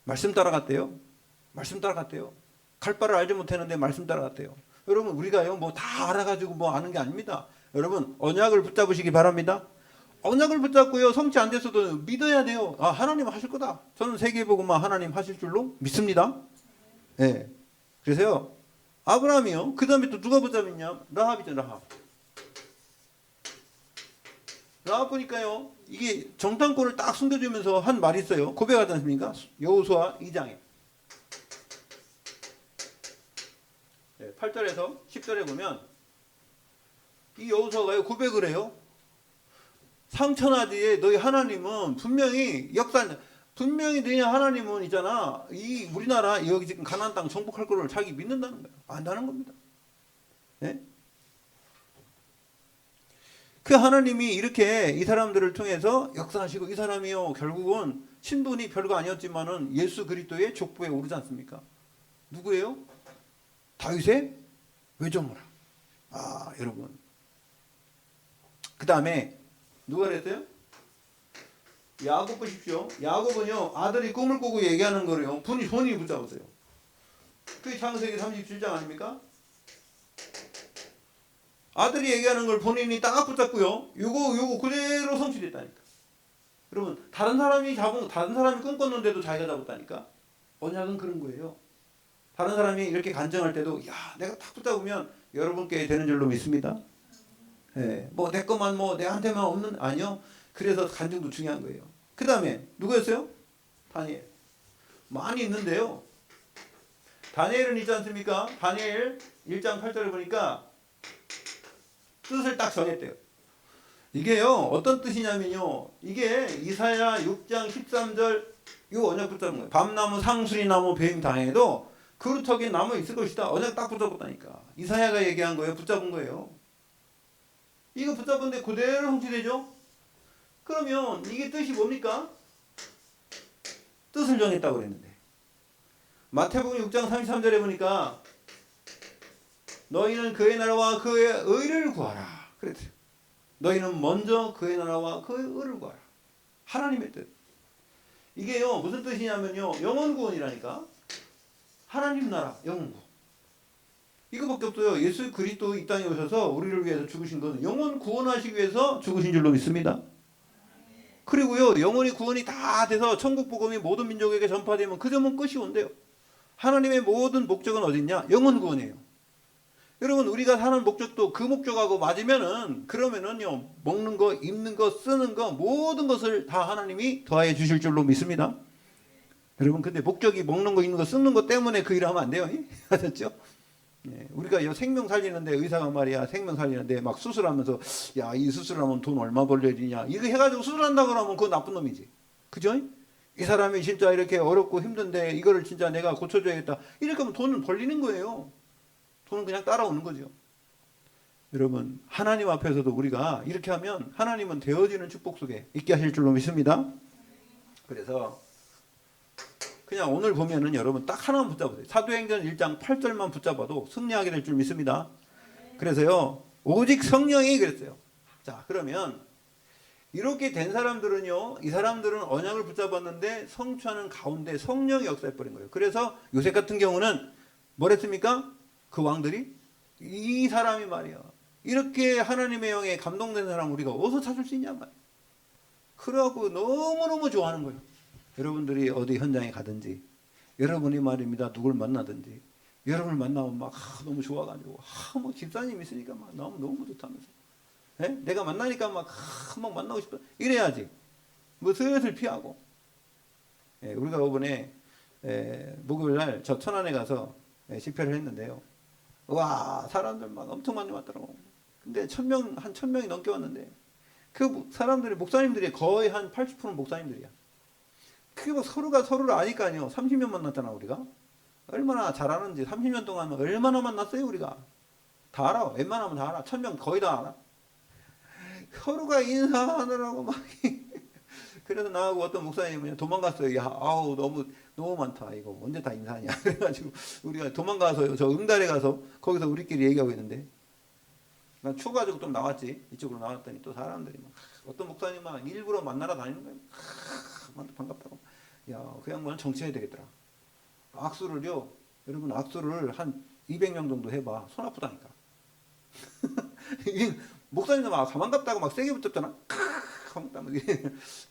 [SPEAKER 1] 말씀 따라갔대요. 말씀 따라갔대요. 갈 바를 알지 못했는데 말씀 따라갔대요. 여러분, 우리가요, 뭐 다 알아가지고 뭐 아는 게 아닙니다. 여러분, 언약을 붙잡으시기 바랍니다. 언약을 붙잡고요, 성취 안 됐어도 믿어야 돼요. 아, 하나님 하실 거다. 저는 세계복음화 하나님 하실 줄로 믿습니다. 예. 네. 그래서요, 아브라함이요, 그 다음에 또 누가 붙잡았냐? 라합이죠, 라합. 라합 보니까요, 이게 정탐꾼을 딱 숨겨주면서 한 말이 있어요. 고백하지 않습니까? 여호수아 2장에. 8절에서 10절에 보면 이 여호수아가 고백을 해요. 상천하지에 너희 하나님은 분명히 분명히 너희 하나님은 있잖아, 이 우리나라 여기 지금 가나안 땅 정복할 거를 자기 믿는다는 거예요. 안다는 겁니다. 네? 그 하나님이 이렇게 이 사람들을 통해서 역사하시고, 이 사람이요, 결국은 신분이 별거 아니었지만은 예수 그리스도의 족보에 오르지 않습니까? 누구예요? 다윗의 외조모라. 아, 여러분. 그 다음에 누가 그랬어요? 야곱 보십시오. 야곱은요, 아들이 꿈을 꾸고 얘기하는 거를요, 본인이 붙잡았어요. 그게 창세기 37장 아닙니까? 아들이 얘기하는 걸 본인이 딱 붙잡고요, 요거 그대로 성취됐다니까. 여러분, 다른 사람이 꿈꿨는데도 자기가 잡았다니까. 언약은 그런 거예요. 다른 사람이 이렇게 간증할 때도, 야, 내가 딱 붙잡으면 여러분께 되는 줄로 믿습니다. 예, 뭐 내 것만 뭐 내한테만 없는, 아니요. 그래서 간증도 중요한 거예요. 그 다음에 누구였어요? 다니엘. 많이 있는데요, 다니엘은 있지 않습니까? 다니엘 1장 8절에 보니까 뜻을 딱 정했대요. 이게요, 어떤 뜻이냐면요, 이게 이사야 6장 13절 요 언약 붙잡은 거예요. 밤나무, 상수리나무, 뱀 당해도 그루터기에 나무 있을 것이다. 언약 딱 붙잡았다니까. 이사야가 얘기한 거예요. 붙잡은 거예요. 이거 붙잡은데 그대로 성취되죠? 그러면 이게 뜻이 뭡니까? 뜻을 정했다고 그랬는데, 마태복음 6장 33절에 보니까 너희는 그의 나라와 그의 의를 구하라 그랬어요. 너희는 먼저 그의 나라와 그의 의를 구하라. 하나님의 뜻. 이게요, 무슨 뜻이냐면요, 영원 구원이라니까. 하나님 나라, 영원 구원. 이거밖에 없어요. 예수 그리스도 이 땅에 오셔서 우리를 위해서 죽으신 것은 영원 구원하시기 위해서 죽으신 줄로 믿습니다. 그리고요, 영원히 구원이 다 돼서 천국 복음이 모든 민족에게 전파되면 그 점은 끝이 온대요. 하나님의 모든 목적은 어딨냐? 영원 구원이에요. 여러분, 우리가 사는 목적도 그 목적하고 맞으면은, 그러면은요, 먹는 거, 입는 거, 쓰는 거, 모든 것을 다 하나님이 더하여 주실 줄로 믿습니다. 여러분, 근데 목적이 먹는 거, 입는 거, 쓰는 거 때문에 그 일을 하면 안 돼요. 아셨죠? 예, 우리가 생명 살리는데, 의사가 말이야, 생명 살리는데 막 수술하면서, 야, 이 수술하면 돈 얼마 벌려야 되냐, 이거 해가지고 수술한다 그러면 그거 나쁜 놈이지. 그죠? 이 사람이 진짜 이렇게 어렵고 힘든데 이거를 진짜 내가 고쳐줘야겠다, 이렇게 하면 돈을 벌리는 거예요. 돈은 그냥 따라오는 거죠. 여러분, 하나님 앞에서도 우리가 이렇게 하면 하나님은 되어지는 축복 속에 있게 하실 줄로 믿습니다. 그래서 그냥 오늘 보면은 여러분 딱 하나만 붙잡으세요. 사도행전 1장 8절만 붙잡아도 승리하게 될 줄 믿습니다. 그래서요, 오직 성령이 그랬어요. 자, 그러면 이렇게 된 사람들은요, 이 사람들은 언약을 붙잡았는데 성취하는 가운데 성령이 역사해버린 거예요. 그래서 요셉 같은 경우는 뭐랬습니까? 그 왕들이, 이 사람이 말이야, 이렇게 하나님의 영에 감동된 사람 우리가 어디서 찾을 수 있냐 말이야. 그래갖고 너무너무 좋아하는 거예요. 여러분들이 어디 현장에 가든지, 여러분이 말입니다, 누굴 만나든지, 여러분을 만나면 막 너무 좋아가지고, 뭐 집사님 있으니까 막 너무 좋다면서, 예? 내가 만나니까 막 만나고 싶다, 이래야지. 뭐 슬슬 피하고. 예, 우리가 이번에 목요일날 저 천안에 가서 집회를 했는데요, 와, 사람들 막 엄청 많이 왔더라고. 근데 한 1000명이 넘게 왔는데, 그 사람들이, 목사님들이 거의 한 80%는 목사님들이야. 그게 뭐 서로가 서로를 아니까요. 30년 만났잖아 우리가. 얼마나 잘하는지 30년 동안 얼마나 만났어요 우리가. 다 알아. 웬만하면 다 알아. 1000명 거의 다 알아. 서로가 인사하느라고 막 그래서 나하고 어떤 목사님은 도망갔어요. 야, 아우 너무 많다. 이거 언제 다 인사하냐. 그래가지고 우리가 도망가서 저 응달에 가서 거기서 우리끼리 얘기하고 있는데 난 추가지고 좀 나왔지. 이쪽으로 나왔더니 또 사람들이 막 어떤 목사님은 일부러 만나러 다니는 거예요. 반갑다고. 야, 그 양반은 정치해야 되겠더라. 악수를요. 여러분 악수를 한 200명 정도 해봐. 손 아프다니까. 목사님도 막 가만 갔다고 막 세게 붙었잖아.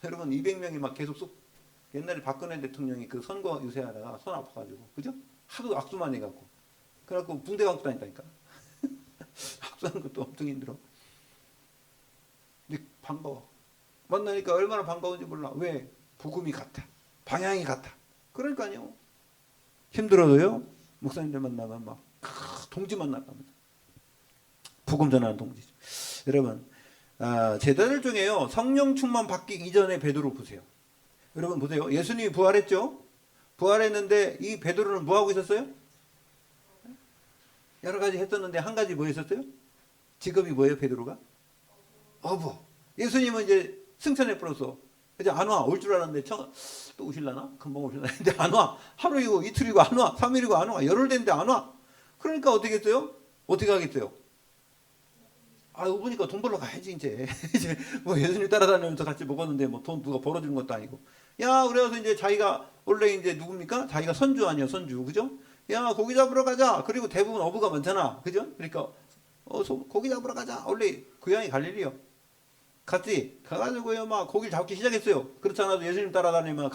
[SPEAKER 1] 여러분 200명이 막 계속 쏙 옛날에 박근혜 대통령이 그 선거 유세하다가 손 아파가지고 그죠? 하도 악수만 해갖고 그래갖고 붕대 감고 다녔다니까. 악수하는 것도 엄청 힘들어. 근데 반가워. 만나니까 얼마나 반가운지 몰라. 왜? 복음이 같아. 방향이 같아. 그러니까요. 힘들어도요. 목사님들 만나면 막 동지 만나면 복음 전하는 동지죠. 여러분 제자들 중에요. 성령 충만 받기 이전에 베드로 보세요. 여러분 보세요. 예수님이 부활했죠. 부활했는데 이 베드로는 뭐 하고 있었어요? 여러 가지 했었는데 한 가지 뭐 했었어요? 직업이 뭐예요? 베드로가? 어부. 예수님은 이제 승천해 버렸어. 이제 안 와. 올 줄 알았는데 또 오실라나? 금방 오실라나? 근데 안 와. 하루이고 이틀이고 안 와. 3일이고 안 와. 열흘 됐는데 안 와. 그러니까 어떻게 했어요? 어떻게 하겠어요? 보니까 돈 벌러 가야지 이제. 이제 뭐 예수님 따라다니면서 같이 먹었는데 뭐 돈 누가 벌어주는 것도 아니고. 야, 그래서 이제 자기가 원래 이제 누굽니까? 자기가 선주 아니야 선주, 그죠? 야, 고기 잡으러 가자. 그리고 대부분 어부가 많잖아, 그죠? 그러니까 고기 잡으러 가자. 원래 고향이 갈릴리요. 갔지. 가가지고요 막 고기를 잡기 시작했어요. 그렇지 않아도 예수님 따라다니면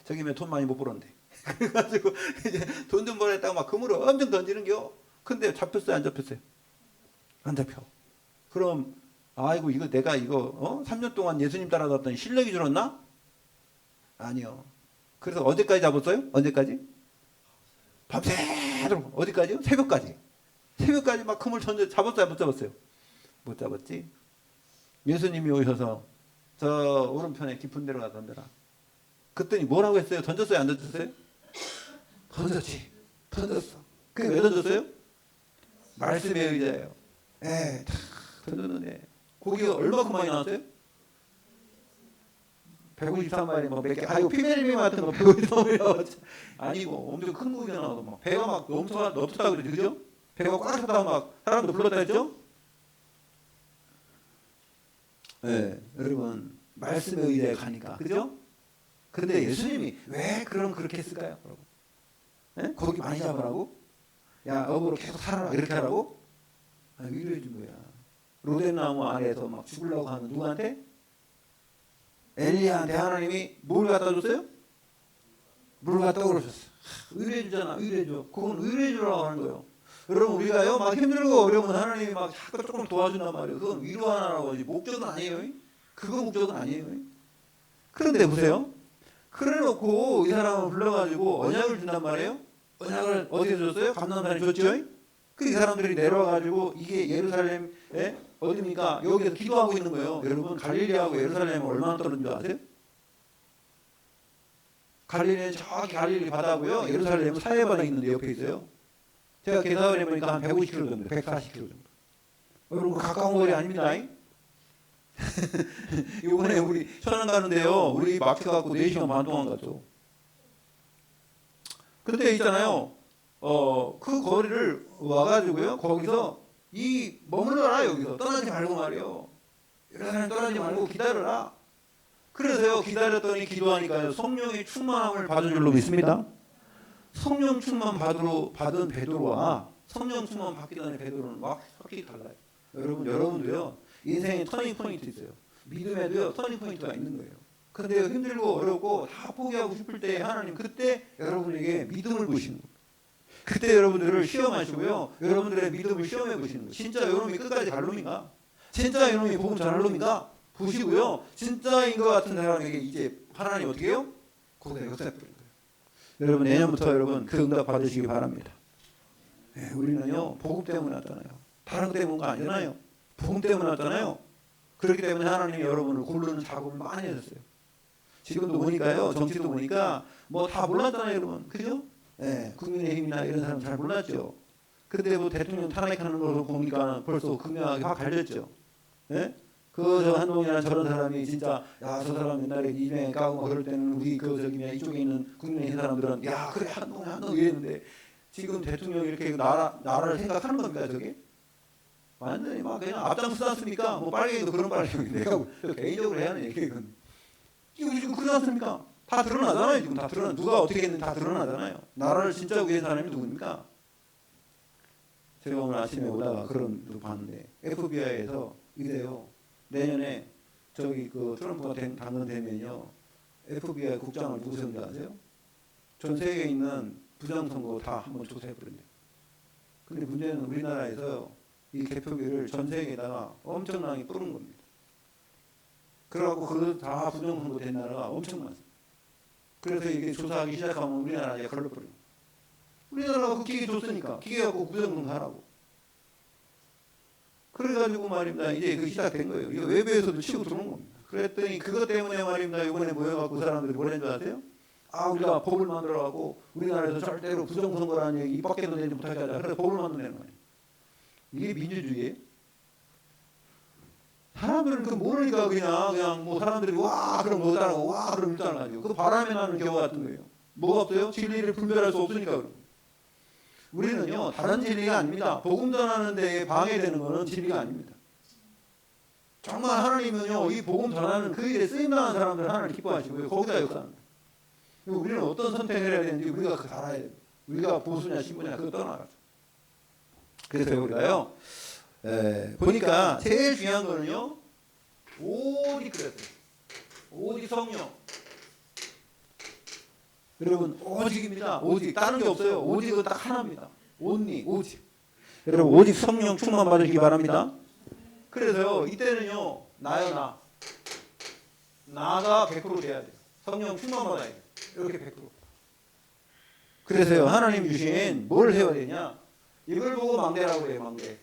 [SPEAKER 1] 저기면 돈 많이 못 벌었는데. 그래가지고 이제 돈 좀 벌었다가 막 그물을 엄청 던지는겨. 근데 잡혔어요, 안 잡혔어요? 안 잡혀. 그럼 아이고 이거 내가 이거 3년 동안 예수님 따라다녔더니 실력이 줄었나? 아니요. 그래서 어제까지 잡았어요? 언제까지? 밤새도록. 어디까지요? 새벽까지. 새벽까지 막 그물 잡았어요? 못 잡았어요? 못 잡았지. 예수님이 오셔서 저 오른편에 깊은 데로 가서 던져라. 그랬더니 뭐라고 했어요? 던졌어요? 안 던졌어요? 던졌지. 던졌어. 그게 왜 던졌어요? 말씀의 의자예요. 던졌는데 고기가 얼마큼 많이 나왔어요? 153마리 뭐 몇 개. 이거 피메리미 같은 거 153마리 아니고 엄청 큰 고기가 나와서 막 배가 막 넘쳤다고 그러죠, 그죠? 배가 꽉 찼다고 막 사람도 불렀다 했죠? 여러분 말씀의 의자에 가니까, 그죠? 근데 예수님이 왜 그렇게 했을까요, 여러분? 고기 많이 잡으라고? 야, 어부로 계속 살아라 이렇게 하라고? 위로해 준 거야. 로덴나무 아래에서 막 죽으려고 하는 누구한테? 엘리야한테 하나님이 뭘 갖다 줬어요? 물을 갖다 그러셨어. 의뢰해 주잖아. 의뢰해 줘. 그건 의뢰해 주라고 하는 거예요. 여러분 우리가요 막 힘들고 어려우면 하나님이 막 자꾸 조금 도와준단 말이에요. 그건 위로하라고 하지 목적은 아니에요. 그거 목적은 아니에요. 그런데 보세요. 그래 놓고 이 사람을 불러가지고 언약을 준단 말이에요. 언약을 어디서 줬어요? 감람산에 줬죠. 그 이 사람들이 내려와가지고 이게 예루살렘 어디입니까? 여기서 기도하고 있는 거예요. 여러분 갈릴리하고 예루살렘은 얼마나 떨어진 줄 아세요? 갈릴리는 저기 갈릴리 바다고요. 예루살렘은 사해 바다 있는데 옆에 있어요. 제가 계산을 해보니까 한 150km 정도, 140km 정도. 여러분 가까운 거리 아닙니다. 이번에 우리 천안 가는데요. 우리 막혀갖고 4시간 반 동안 갔죠. 근데 있잖아요. 그 거리를 와가지고요. 거기서 머물러라 여기서. 떠나지 말고 말이요. 예루살렘 떠나지 말고 기다려라. 그래서요. 기다렸더니 기도하니까요. 성령의 충만함을 받은 줄로 믿습니다. 성령 충만 받은 베드로와 성령 충만 받기 전에 베드로는 확실히 달라요. 여러분도요. 인생에 터닝 포인트 있어요. 믿음에도요. 터닝 포인트가 있는 거예요. 근데 힘들고 어렵고 다 포기하고 싶을 때 하나님 그때 여러분에게 믿음을 보시는 거예요. 그때 여러분들을 시험하시고요. 여러분들의 믿음을 시험해 보시는 거예요. 진짜 이놈이 끝까지 갈 놈인가? 진짜 이놈이 복음 전할 놈인가? 보시고요. 진짜인 것 같은 사람에게 이제 하나님 어떻게 해요? 거기다 역사해 버리는 거예요. 여러분 내년부터 여러분 그 응답 받으시기 바랍니다. 우리는요. 복음 때문에 왔잖아요. 다른 것 때문에 아니잖아요. 복음 때문에 왔잖아요. 그렇기 때문에 하나님이 여러분을 고르는 작업을 많이 하셨어요. 지금도 보니까요, 정치도 보니까 뭐 다 몰랐잖아요, 여러분. 그죠? 예, 국민의힘이나 이런 사람 잘 몰랐죠. 근데 뭐 대통령 탄핵하는 걸 보니까 벌써 극명하게 확 갈렸죠. 예? 그 한동훈이라는 저런 사람이 진짜 야 저 사람 옛날에 이명에 까고 막 그럴 때는 우리 그 저기 이쪽에 있는 국민의힘 사람들은 야 그래 한동훈 이랬는데 지금 대통령이 이렇게 나라를 생각하는 겁니까 저게? 완전히 막 그냥 앞장서지 않습니까? 뭐 빨갱이도 그런 빨갱이 내가 개인적으로 해야 하는 얘기건 이거 지금 그러지 않습니까? 다 드러나잖아요. 지금 다 드러나 누가 어떻게 했는지 다 드러나잖아요. 나라를 진짜 위한 사람이 누굽니까? 제가 오늘 아침에 오다가 그런 거 봤는데 FBI에서 이래요. 내년에 저기 그 트럼프가 당선되면요 FBI 국장을 누구 세운지 아세요? 전 세계에 있는 부정선거 다 한번 조사해버린대요. 근데 문제는 우리나라에서 이 개표기를 전 세계에다가 엄청나게 뿌린 겁니다. 그래갖고 그거 다 부정선거 된 나라가 엄청 많습니다. 그래서 이게 조사하기 시작하면 우리나라에 걸려버려요. 우리나라가 그 기계 줬으니까 기계 갖고 부정선거 하라고. 그래가지고 말입니다. 이제 그 시작된 거예요. 이거 외부에서도 치고 들어온 겁니다. 그랬더니 그것 때문에 말입니다. 이번에 모여갖고 그 사람들이 뭐라는 줄 아세요? 아 우리가 법을 만들어갖고 우리나라에서 절대로 부정선거라는 얘기 입 밖에도 내지 못하게 하자. 그래서 법을 만들어내는 거예요. 이게 민주주의예요? 사람들은 그 모르니까 그냥 뭐 사람들이 와 그럼 뭐 따라고 와 그럼 일 따라가지고 그 바람에 나는 경우 같은 거예요. 뭐가 없어요? 진리를 분별할 수 없으니까 그럼. 우리는요 다른 진리가 아닙니다. 복음 전하는 데에 방해되는 것은 진리가 아닙니다. 정말 하나님은요 이 복음 전하는 그 일에 쓰임당한 사람들 하나님 기뻐하시고요 거기다 역사합니다. 그리고 우리는 어떤 선택을 해야 되는지 우리가 그 알아야 돼요. 우리가 보수냐 신부냐 그거 떠나가죠. 그래서 우리가요 보니까 제일 중요한 거는요 오직 그랬어요. 오직 성령. 여러분 오직입니다. 오직 다른 게 없어요. 오직은 딱 하나입니다. 온리 오직. 여러분 오직 성령 충만 받으시기 바랍니다. 그래서요 이때는요 나요 나가 100% 돼야 돼요. 성령 충만 받아야 돼요. 이렇게 100%. 그래서요 하나님 주신 뭘 해야 되냐? 이걸 보고 망대라고 해요. 망대.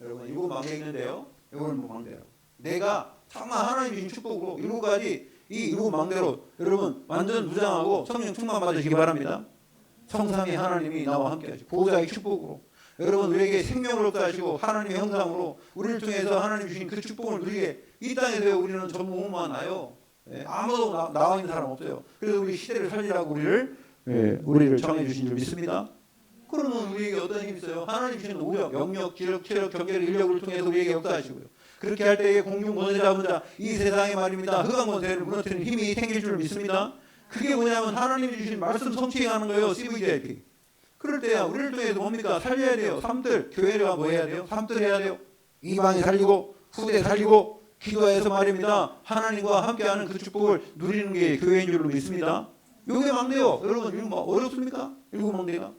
[SPEAKER 1] 여러분 이거 망대 있는데요. 이걸 보고 망대라고. 내가 정말 하나님 주신 축복으로 7가지 이 7망대로 여러분 완전 무장하고 성령 충만 받으시기 바랍니다. 성삼위 하나님이 나와 함께 하시고 보호자의 축복으로 여러분 우리에게 생명을 얻게 하나님의 형상으로 우리를 통해서 하나님 주신 그 축복을 누리게 이 땅에서 우리는 전부 몸만 나요. 아무도 나와 있는 사람 없어요. 그래서 우리 시대를 살리라고 우리를 정해 주신 줄 믿습니다. 그러면 우리에게 어떤 힘이 있어요? 하나님 주신 우력, 영력, 지력, 체력, 경계를 인력을 통해서 우리에게 역사하시고요. 그렇게 할 때에 공중 권세 잡은 자, 이 세상에 말입니다. 흑암 권세를 무너뜨리는 힘이 생길 줄 믿습니다. 그게 뭐냐면 하나님이 주신 말씀 성취하는 거예요. CVJP. 그럴 때야 우리를 통해서 뭡니까? 살려야 돼요. 삶들. 교회가 뭐 해야 돼요? 삶들 해야 돼요. 이방에 살리고 후대 살리고 기도해서 말입니다. 하나님과 함께하는 그 축복을 누리는 게 교회인 줄로 믿습니다. 요게 막내요. 여러분 이거 뭐 어렵습니까? 7망대가.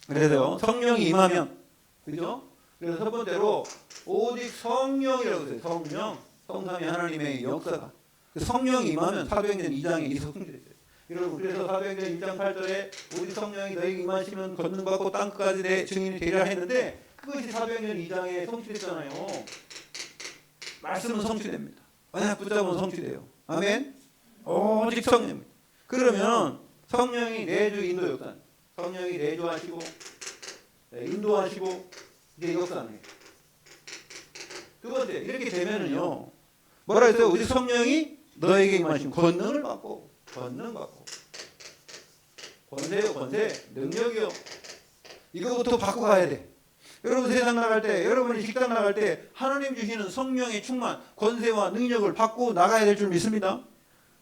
[SPEAKER 1] 그래서요 성령이 임하면 그죠? 그래서 첫 번째로 오직 성령이라고 했어요. 성령, 성삼위 하나님의 역사가 성령이 임하면 사도행전 2장에 이 성취됐어요. 여러분 그래서 사도행전 2장 8절에 오직 성령이 너희에게 임하시면 권능받고 땅끝까지 내 증인이 되리라 했는데 그것이 사도행전 2장에 성취됐잖아요. 말씀은 성취됩니다. 만약 붙잡으면 성취돼요. 아멘. 오직 성령입니다. 그러면 성령이 내주 인도 역사, 성령이 내주하시고 인도하시고 이제 역사는 해요. 두 번째 이렇게 되면은요 뭐라 했어요? 오직 성령이 너에게 임하신 권능을 받고 권세요 권세 능력이요 이거부터 받고 가야 돼. 여러분 세상 나갈 때 여러분이 직장 나갈 때 하나님 주시는 성령의 충만 권세와 능력을 받고 나가야 될 줄 믿습니다.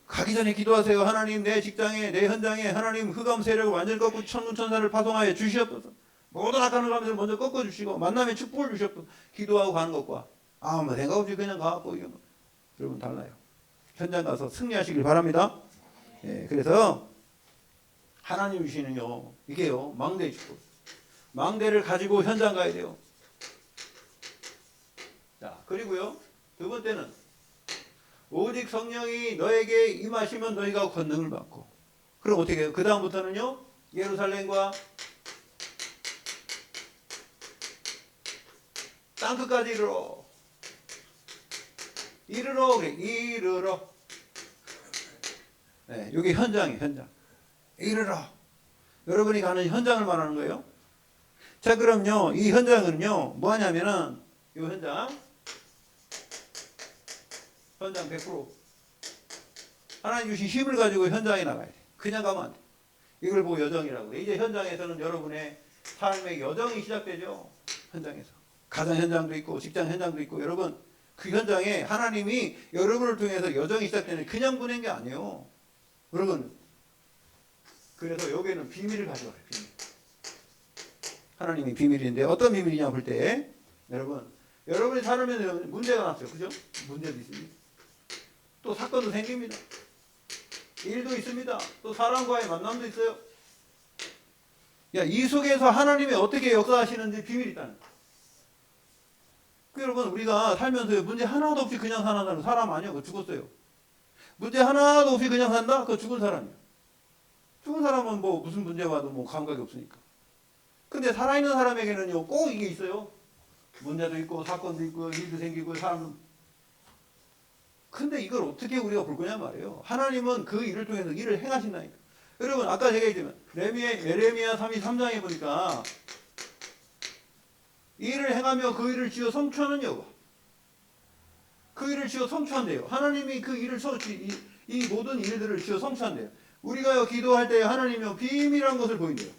[SPEAKER 1] 가기 전에 기도하세요. 하나님 내 직장에 내 현장에 하나님 흑암 세력을 완전히 꺾고 천군천사를 파송하여 주시옵소서. 모든 악한 감정을 먼저 꺾어주시고 만남의 축복을 주시옵소서. 기도하고 가는 것과 아무 생각 없이 그냥 가고 이거 여러분 달라요. 현장 가서 승리하시길 바랍니다. 그래서 하나님 주시는요 이게요 망대 축복. 망대를 가지고 현장 가야 돼요. 자 그리고요 두 번째는 오직 성령이 너에게 임하시면 너희가 권능을 받고 그럼 어떻게 해요? 그 다음부터는요 예루살렘과 땅끝까지 이르러 그래 이르러 네, 이게 현장이에요. 현장. 이르라. 여러분이 가는 현장을 말하는 거예요. 자, 그럼요. 이 현장은요. 뭐 하냐면은 이 현장 100% 하나님 주신 힘을 가지고 현장에 나가야 돼. 그냥 가면 안 돼. 이걸 보고 여정이라고 그래. 이제 현장에서는 여러분의 삶의 여정이 시작되죠. 현장에서. 가정 현장도 있고 직장 현장도 있고 여러분 그 현장에 하나님이 여러분을 통해서 여정이 시작되는 그냥 보낸 게 아니에요. 여러분 그래서 여기에는 비밀을 가져와요. 비밀. 하나님이 비밀인데 어떤 비밀이냐 볼 때 여러분 여러분이 살면 문제가 났어요. 그죠? 문제도 있습니다. 또 사건도 생깁니다. 일도 있습니다. 또 사람과의 만남도 있어요. 야, 이 속에서 하나님이 어떻게 역사하시는지 비밀이 있다는 거예요. 여러분 우리가 살면서 문제 하나도 없이 그냥 사는 사람 아니야. 그거 죽었어요. 문제 하나도 없이 그냥 산다? 그거 죽은 사람이야. 죽은 사람은 뭐 무슨 문제 와도 뭐 감각이 없으니까. 근데 살아있는 사람에게는요 꼭 이게 있어요. 문제도 있고 사건도 있고 일도 생기고 사람. 근데 이걸 어떻게 우리가 볼 거냐 말이에요. 하나님은 그 일을 통해서 일을 행하신다니까. 여러분 아까 제가 얘기했지만 예레미야 33장에 보니까 일을 행하며 그 일을 지어 성취하는 여호와. 그 일을 지어 성취한대요. 하나님이 그 일을 이 모든 일들을 지어 성취한대요. 우리가 기도할 때 하나님이 비밀한 것을 보인대요.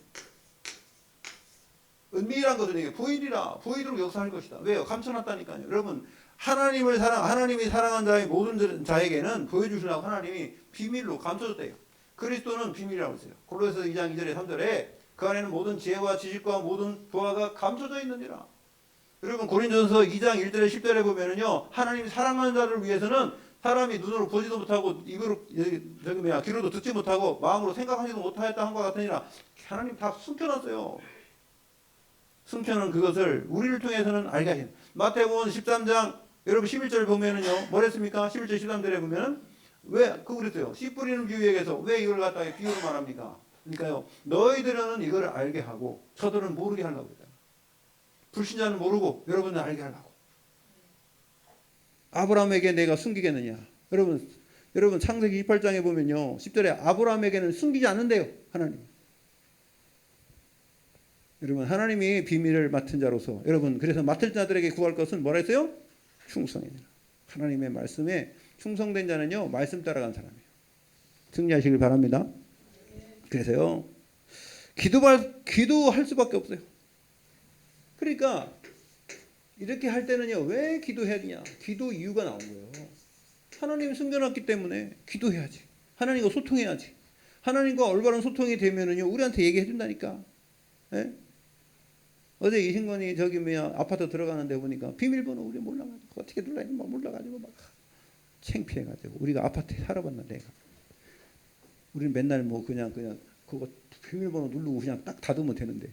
[SPEAKER 1] 은밀한 것을 이게 보이리라. 보이도록 역사할 것이다. 왜요? 감춰놨다니까요. 여러분 하나님이 사랑한 자의 모든 자에게는 보여주시려고 하나님이 비밀로 감춰줬대요. 그리스도는 비밀이라고 했어요. 골로새서 2장 2절에 3절에 그 안에는 모든 지혜와 지식과 모든 부하가 감춰져 있느니라. 여러분 고린도전서 2장 1절에 10절에 보면은요 하나님이 사랑하는 자를 위해서는 사람이 눈으로 보지도 못하고 입으로 귀로도 듣지 못하고 마음으로 생각하지도 못하였다 한 것 같으니라. 하나님 다 숨겨놨어요. 숨겨놓은 그것을 우리를 통해서는 알게 하신. 마태복음 13장 여러분 11절 보면은요 뭐랬습니까? 11절 13절에 보면은 왜 그거 그랬어요. 씨 뿌리는 비유에게서 왜 이걸 갖다가 비유로 말합니까? 그러니까요 너희들은 이걸 알게 하고 저들은 모르게 하려고 그랬다. 불신자는 모르고 여러분은 알게 하려고. 아브라함에게 내가 숨기겠느냐? 여러분 창세기 28장에 보면요 10절에 아브라함에게는 숨기지 않는데요 하나님. 여러분 하나님이 비밀을 맡은 자로서 여러분 그래서 맡을 자들에게 구할 것은 뭐라 했어요? 충성이니라. 하나님의 말씀에 충성된 자는요 말씀 따라간 사람이에요. 승리하시길 바랍니다. 그래서요 기도할 수밖에 없어요. 그러니까 이렇게 할 때는요 왜 기도해야 되냐? 기도 이유가 나온 거예요. 하나님이 숨겨놨기 때문에 기도해야지. 하나님과 소통해야지. 하나님과 올바른 소통이 되면은요 우리한테 얘기해 준다니까. 예? 어제 이신건이 아파트 들어가는데 보니까 비밀번호 우리 몰라가지고 어떻게 눌러야 되는지 몰라가지고 막 창피해가지고 우리가 아파트에 살아봤는데 우리는 맨날 뭐 그냥 그거 비밀번호 누르고 그냥 딱 닫으면 되는데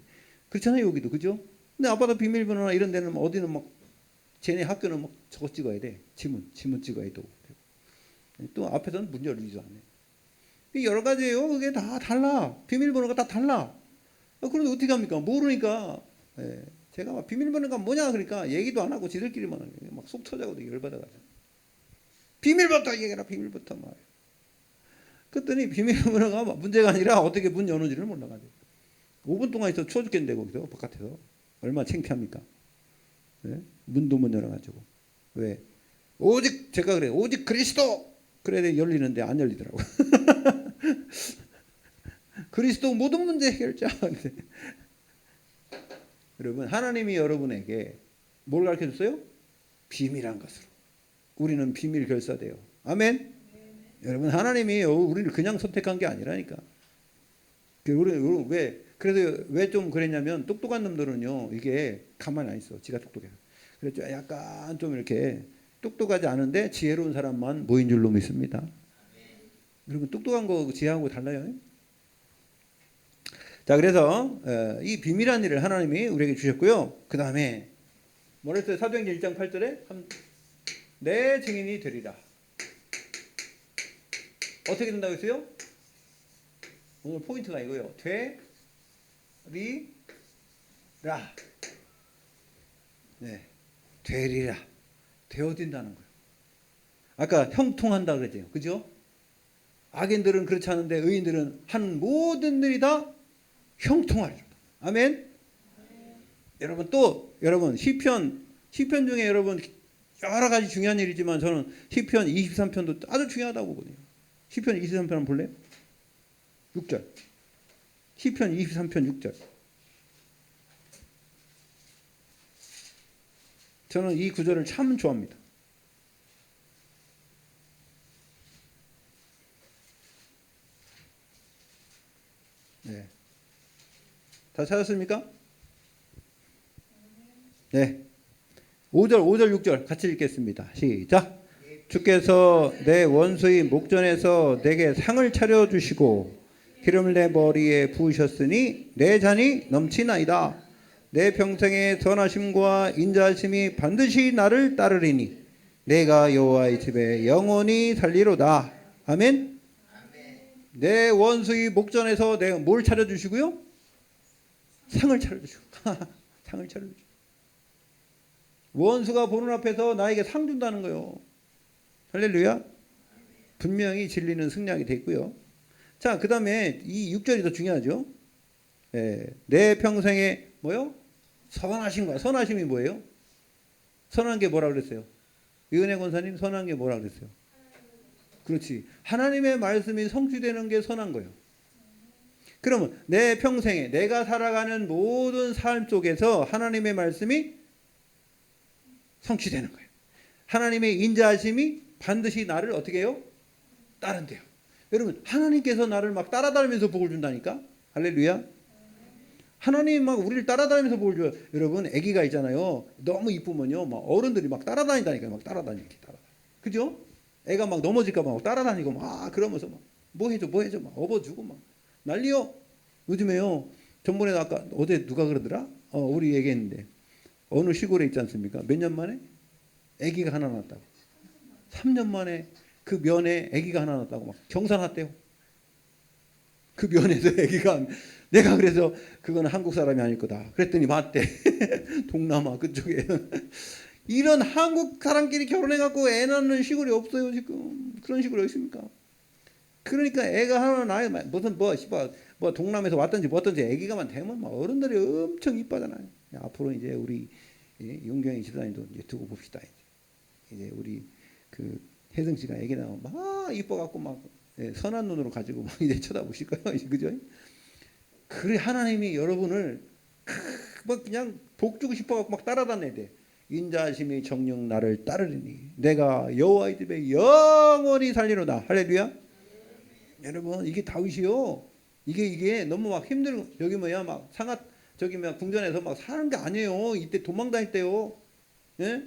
[SPEAKER 1] 그렇잖아요 여기도 그죠? 근데 아파트 비밀번호나 이런 데는 어디는 막 쟤네 학교는 막 저거 찍어야 돼. 지문 찍어야 돼. 또 앞에서는 문 열리지도 않네. 여러 가지예요. 그게 다 달라. 비밀번호가 다 달라. 그런데 어떻게 합니까? 모르니까. 예. 제가 막 비밀번호가 뭐냐 그러니까 얘기도 안 하고 지들끼리만 막 속 터져가지고 열받아가지고 비밀부터 얘기해라 비밀부터 막. 그랬더니 비밀번호가 문제가 아니라 어떻게 문 여는지를 몰라가지고 5분 동안 있어 추워 죽겠는데 거기서 바깥에서 얼마나 창피합니까? 예? 문도 못 열어가지고 왜? 오직 제가 그래 오직 그리스도 그래야 열리는데 안 열리더라고. 그리스도 모든 문제 해결자. 여러분 하나님이 여러분에게 뭘 가르쳐줬어요? 비밀한 것으로. 우리는 비밀 결사돼요. 아멘. 여러분 하나님이 우리를 그냥 선택한 게 아니라니까. 우리 그래서 왜 좀 그랬냐면 똑똑한 놈들은요 이게 가만히 안 있어. 지가 똑똑해서. 그래서 약간 좀 이렇게 똑똑하지 않은데 지혜로운 사람만 모인 줄로 믿습니다. 여러분 똑똑한 거 지혜하고 달라요. 자 그래서 이 비밀한 일을 하나님이 우리에게 주셨고요. 그 다음에 뭐라 했어요? 사도행전 1장 8절에 내 증인이 되리라. 어떻게 된다고 했어요? 오늘 포인트가 이거예요. 되리라. 네, 되리라. 되어진다는 거예요. 아까 형통한다 그랬죠. 그죠? 악인들은 그렇지 않은데 의인들은 한 모든 일이 다 형통하리로다. 아멘. 여러분 또 여러분 시편 중에 여러분 여러 가지 중요한 일이지만 저는 시편 23편도 아주 중요하다고 보거든요. 시편 23편 한번 볼래요? 6절. 시편 23편 6절. 저는 이 구절을 참 좋아합니다. 네. 다 찾았습니까? 네. 5절 6절 같이 읽겠습니다. 시작. 주께서 내 원수의 목전에서 내게 상을 차려주시고 기름을 내 머리에 부으셨으니 내 잔이 넘치나이다. 내 평생의 선하심과 인자하심이 반드시 나를 따르리니 내가 여호와의 집에 영원히 살리로다. 아멘. 내 원수의 목전에서 내가 뭘 차려주시고요? 상을 차려주시고 상을 차려주시고 원수가 보는 앞에서 나에게 상 준다는 거예요. 할렐루야. 분명히 진리는 승리하게 돼 있고요. 자, 그 다음에 이 6절이 더 중요하죠. 내 평생에 뭐요? 선하심과 선하심이 뭐예요? 선한 게 뭐라 그랬어요? 이은혜 권사님 선한 게 뭐라 그랬어요? 그렇지. 하나님의 말씀이 성취되는 게 선한 거예요. 그러면 내 평생에 내가 살아가는 모든 삶 속에서 하나님의 말씀이 성취되는 거예요. 하나님의 인자하심이 반드시 나를 어떻게 해요? 따른대요. 여러분 하나님께서 나를 막 따라다니면서 복을 준다니까. 할렐루야. 하나님 막 우리를 따라다니면서 복을 줘요. 여러분 아기가 있잖아요. 너무 이쁘면요 막 어른들이 막 따라다니다니까요. 막 따라다니고 그죠? 애가 막 넘어질까 봐 막 따라다니고 막 그러면서 막 뭐 해줘 막 업어주고 막 난리요. 요즘에요. 전번에 아까 어제 누가 그러더라? 우리 얘기했는데 어느 시골에 있지 않습니까? 몇 년 만에 아기가 하나 낳았다고. 3년 만에 그 면에 아기가 하나 낳았다고 막 경사났대요. 그 면에서 아기가 내가 그래서 그건 한국 사람이 아닐 거다. 그랬더니 맞대. 동남아 그쪽에 이런 한국 사람끼리 결혼해갖고 애 낳는 시골이 없어요 지금. 그런 시골이 있습니까? 그러니까 애가 하나 낳아요. 무슨 뭐 동남에서 왔든지 뭐든지 아기가만 되면 막 어른들이 엄청 이뻐하잖아요. 앞으로 이제 우리 윤경희 집사님도 이제 두고 봅시다. 이제 우리 그 혜성 씨가 아기 나오면 막 이뻐갖고 막 선한 눈으로 가지고 막 이제 쳐다보실 거예요. 그죠? 그래 하나님이 여러분을 막 그냥 복 주고 싶어갖고 막 따라다녀야 돼. 인자하심이 정녕 나를 따르리니 내가 여호와의 집에 영원히 살리로다. 할렐루야. 여러분 이게 다윗이요. 이게 너무 막 힘들고 여기 뭐야 막 상하 저기 막 궁전에서 막 사는 게 아니에요. 이때 도망다닐 때요. 예?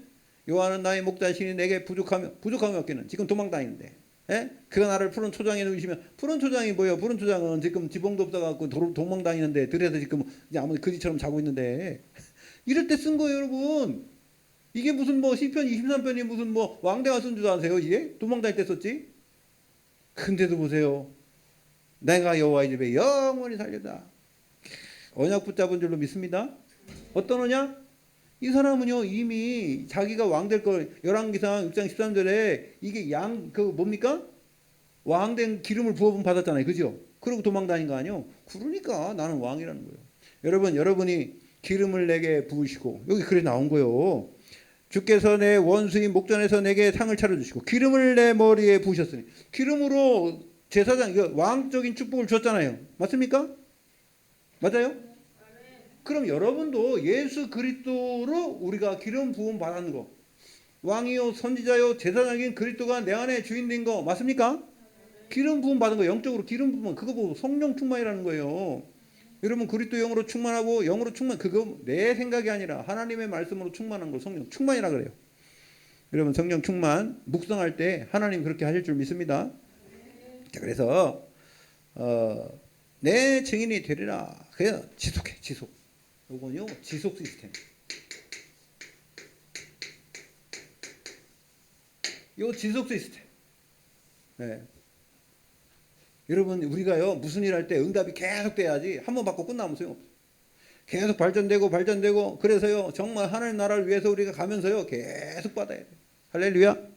[SPEAKER 1] 여호와는 나의 목자시니 내게 부족함이 없기는 지금 도망다니는데. 예? 그가 나를 푸른 초장에 누이시면 푸른 초장이 뭐예요? 푸른 초장은 지금 지붕도 없어갖고 도망다니는데 들에서 지금 아무 거지처럼 자고 있는데 이럴 때 쓴 거예요, 여러분. 이게 무슨 뭐 시편 23편이 무슨 뭐 왕대가 쓴 줄 아세요? 이게 도망다닐 때 썼지? 근데도 보세요. 내가 여호와의 집에 영원히 살려다. 언약 붙잡은 줄로 믿습니다. 어떤 언약? 이 사람은요 이미 자기가 왕 될 걸 열왕기상 6장 13절에 이게 그 뭡니까? 왕된 기름을 부어분 받았잖아요. 그죠? 그러고 도망다닌 거 아니요? 그러니까 나는 왕이라는 거예요. 여러분이 기름을 내게 부으시고 여기 그래 나온 거예요. 주께서 내 원수인 목전에서 내게 상을 차려주시고 기름을 내 머리에 부으셨으니 기름으로 제사장 왕적인 축복을 줬잖아요. 맞습니까? 맞아요? 그럼 여러분도 예수 그리스도로 우리가 기름 부음 받은 거 왕이요 선지자요 제사장인 그리스도가 내 안에 주인된 거 맞습니까? 기름 부음 받은 거 영적으로 기름 부음 그거 보고 성령 충만이라는 거예요. 여러분 그리스도 영으로 충만하고 영으로 충만 그거 내 생각이 아니라 하나님의 말씀으로 충만한 걸 성령 충만이라 그래요. 여러분 성령 충만 묵상할 때 하나님 그렇게 하실 줄 믿습니다. 자, 그래서 내 증인이 되리라. 그래서 지속해 지속. 요건요 지속 시스템. 요 지속 시스템. 네. 여러분 우리가요 무슨 일 할 때 응답이 계속 돼야지 한 번 받고 끝나면 소용없어요. 계속 발전되고 그래서요 정말 하나님 나라를 위해서 우리가 가면서요 계속 받아야 돼요. 할렐루야.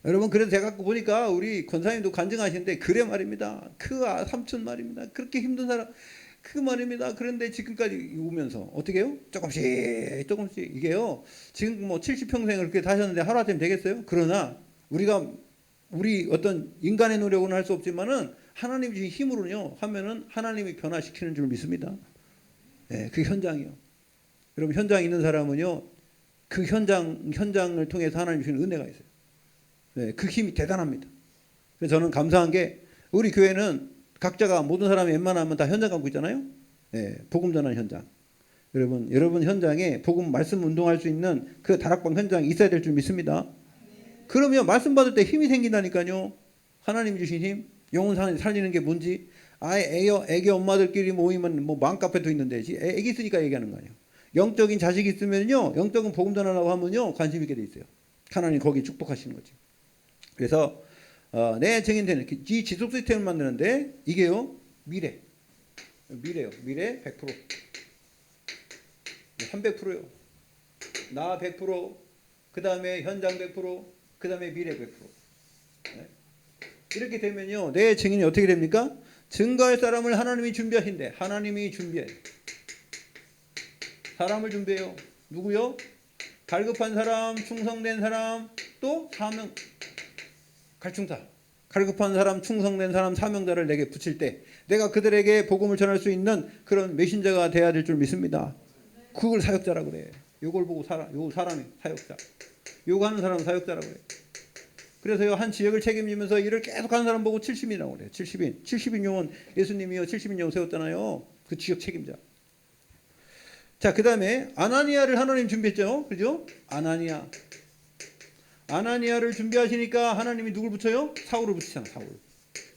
[SPEAKER 1] 여러분, 그래서 제가 보니까 우리 권사님도 간증하시는데, 그래 말입니다. 그 삼촌 말입니다. 그렇게 힘든 사람, 그 말입니다. 그런데 지금까지 오면서 어떻게 해요? 조금씩 조금씩 이게요. 지금 뭐 70평생을 그렇게 사셨는데 하루아침에 되겠어요? 그러나 우리 어떤 인간의 노력은 할 수 없지만은 하나님 주신 힘으로요 하면은 하나님이 변화시키는 줄 믿습니다. 예, 그 현장이요. 여러분, 현장에 있는 사람은요 그 현장을 통해서 하나님 주시는 은혜가 있어요. 네, 그 힘이 대단합니다. 그래서 저는 감사한 게 우리 교회는 각자가 모든 사람이 웬만하면 다 현장 갖고 있잖아요. 네, 복음 전하는 현장. 여러분 현장에 복음 말씀 운동할 수 있는 그 다락방 현장이 있어야 될 줄 믿습니다. 그러면 말씀 받을 때 힘이 생긴다니까요. 하나님 주신 힘, 영혼 살리는 게 뭔지. 애기 엄마들끼리 모이면 뭐 맘카페도 있는데 애기 있으니까 얘기하는 거 아니에요. 영적인 자식이 있으면요, 영적인 복음 전하라고 하면요 관심 있게 돼 있어요. 하나님 거기 축복하시는 거지. 그래서 내 증인되는 이 지속 시스템을 만드는데 이게요 미래예요. 미래 100%, 300%요. 나 100%, 그 다음에 현장 100%, 그 다음에 미래 100%. 네? 이렇게 되면요 내 증인이 어떻게 됩니까? 증거할 사람을 하나님이 준비하신대. 하나님이 준비해. 사람을 준비해요. 누구요? 갈급한 사람, 충성된 사람, 또 사명, 갈충사. 갈급한 사람, 충성된 사람, 사명자를 내게 붙일 때 내가 그들에게 복음을 전할 수 있는 그런 메신저가 돼야 될 줄 믿습니다. 그걸 사역자라고 그래. 요걸 보고 요 사람이 사역자. 요거 하는 사람은 사역자라고 그래. 그래서요 한 지역을 책임지면서 일을 계속하는 사람 보고 70인이라고 그래요. 70인. 70인 용은 예수님이요 70인 용 세웠잖아요. 그 지역 책임자. 자, 그 다음에 아나니아를 하나님 준비했죠. 그죠? 아나니아를 준비하시니까 하나님이 누굴 붙여요? 사울을 붙이잖아. 사울.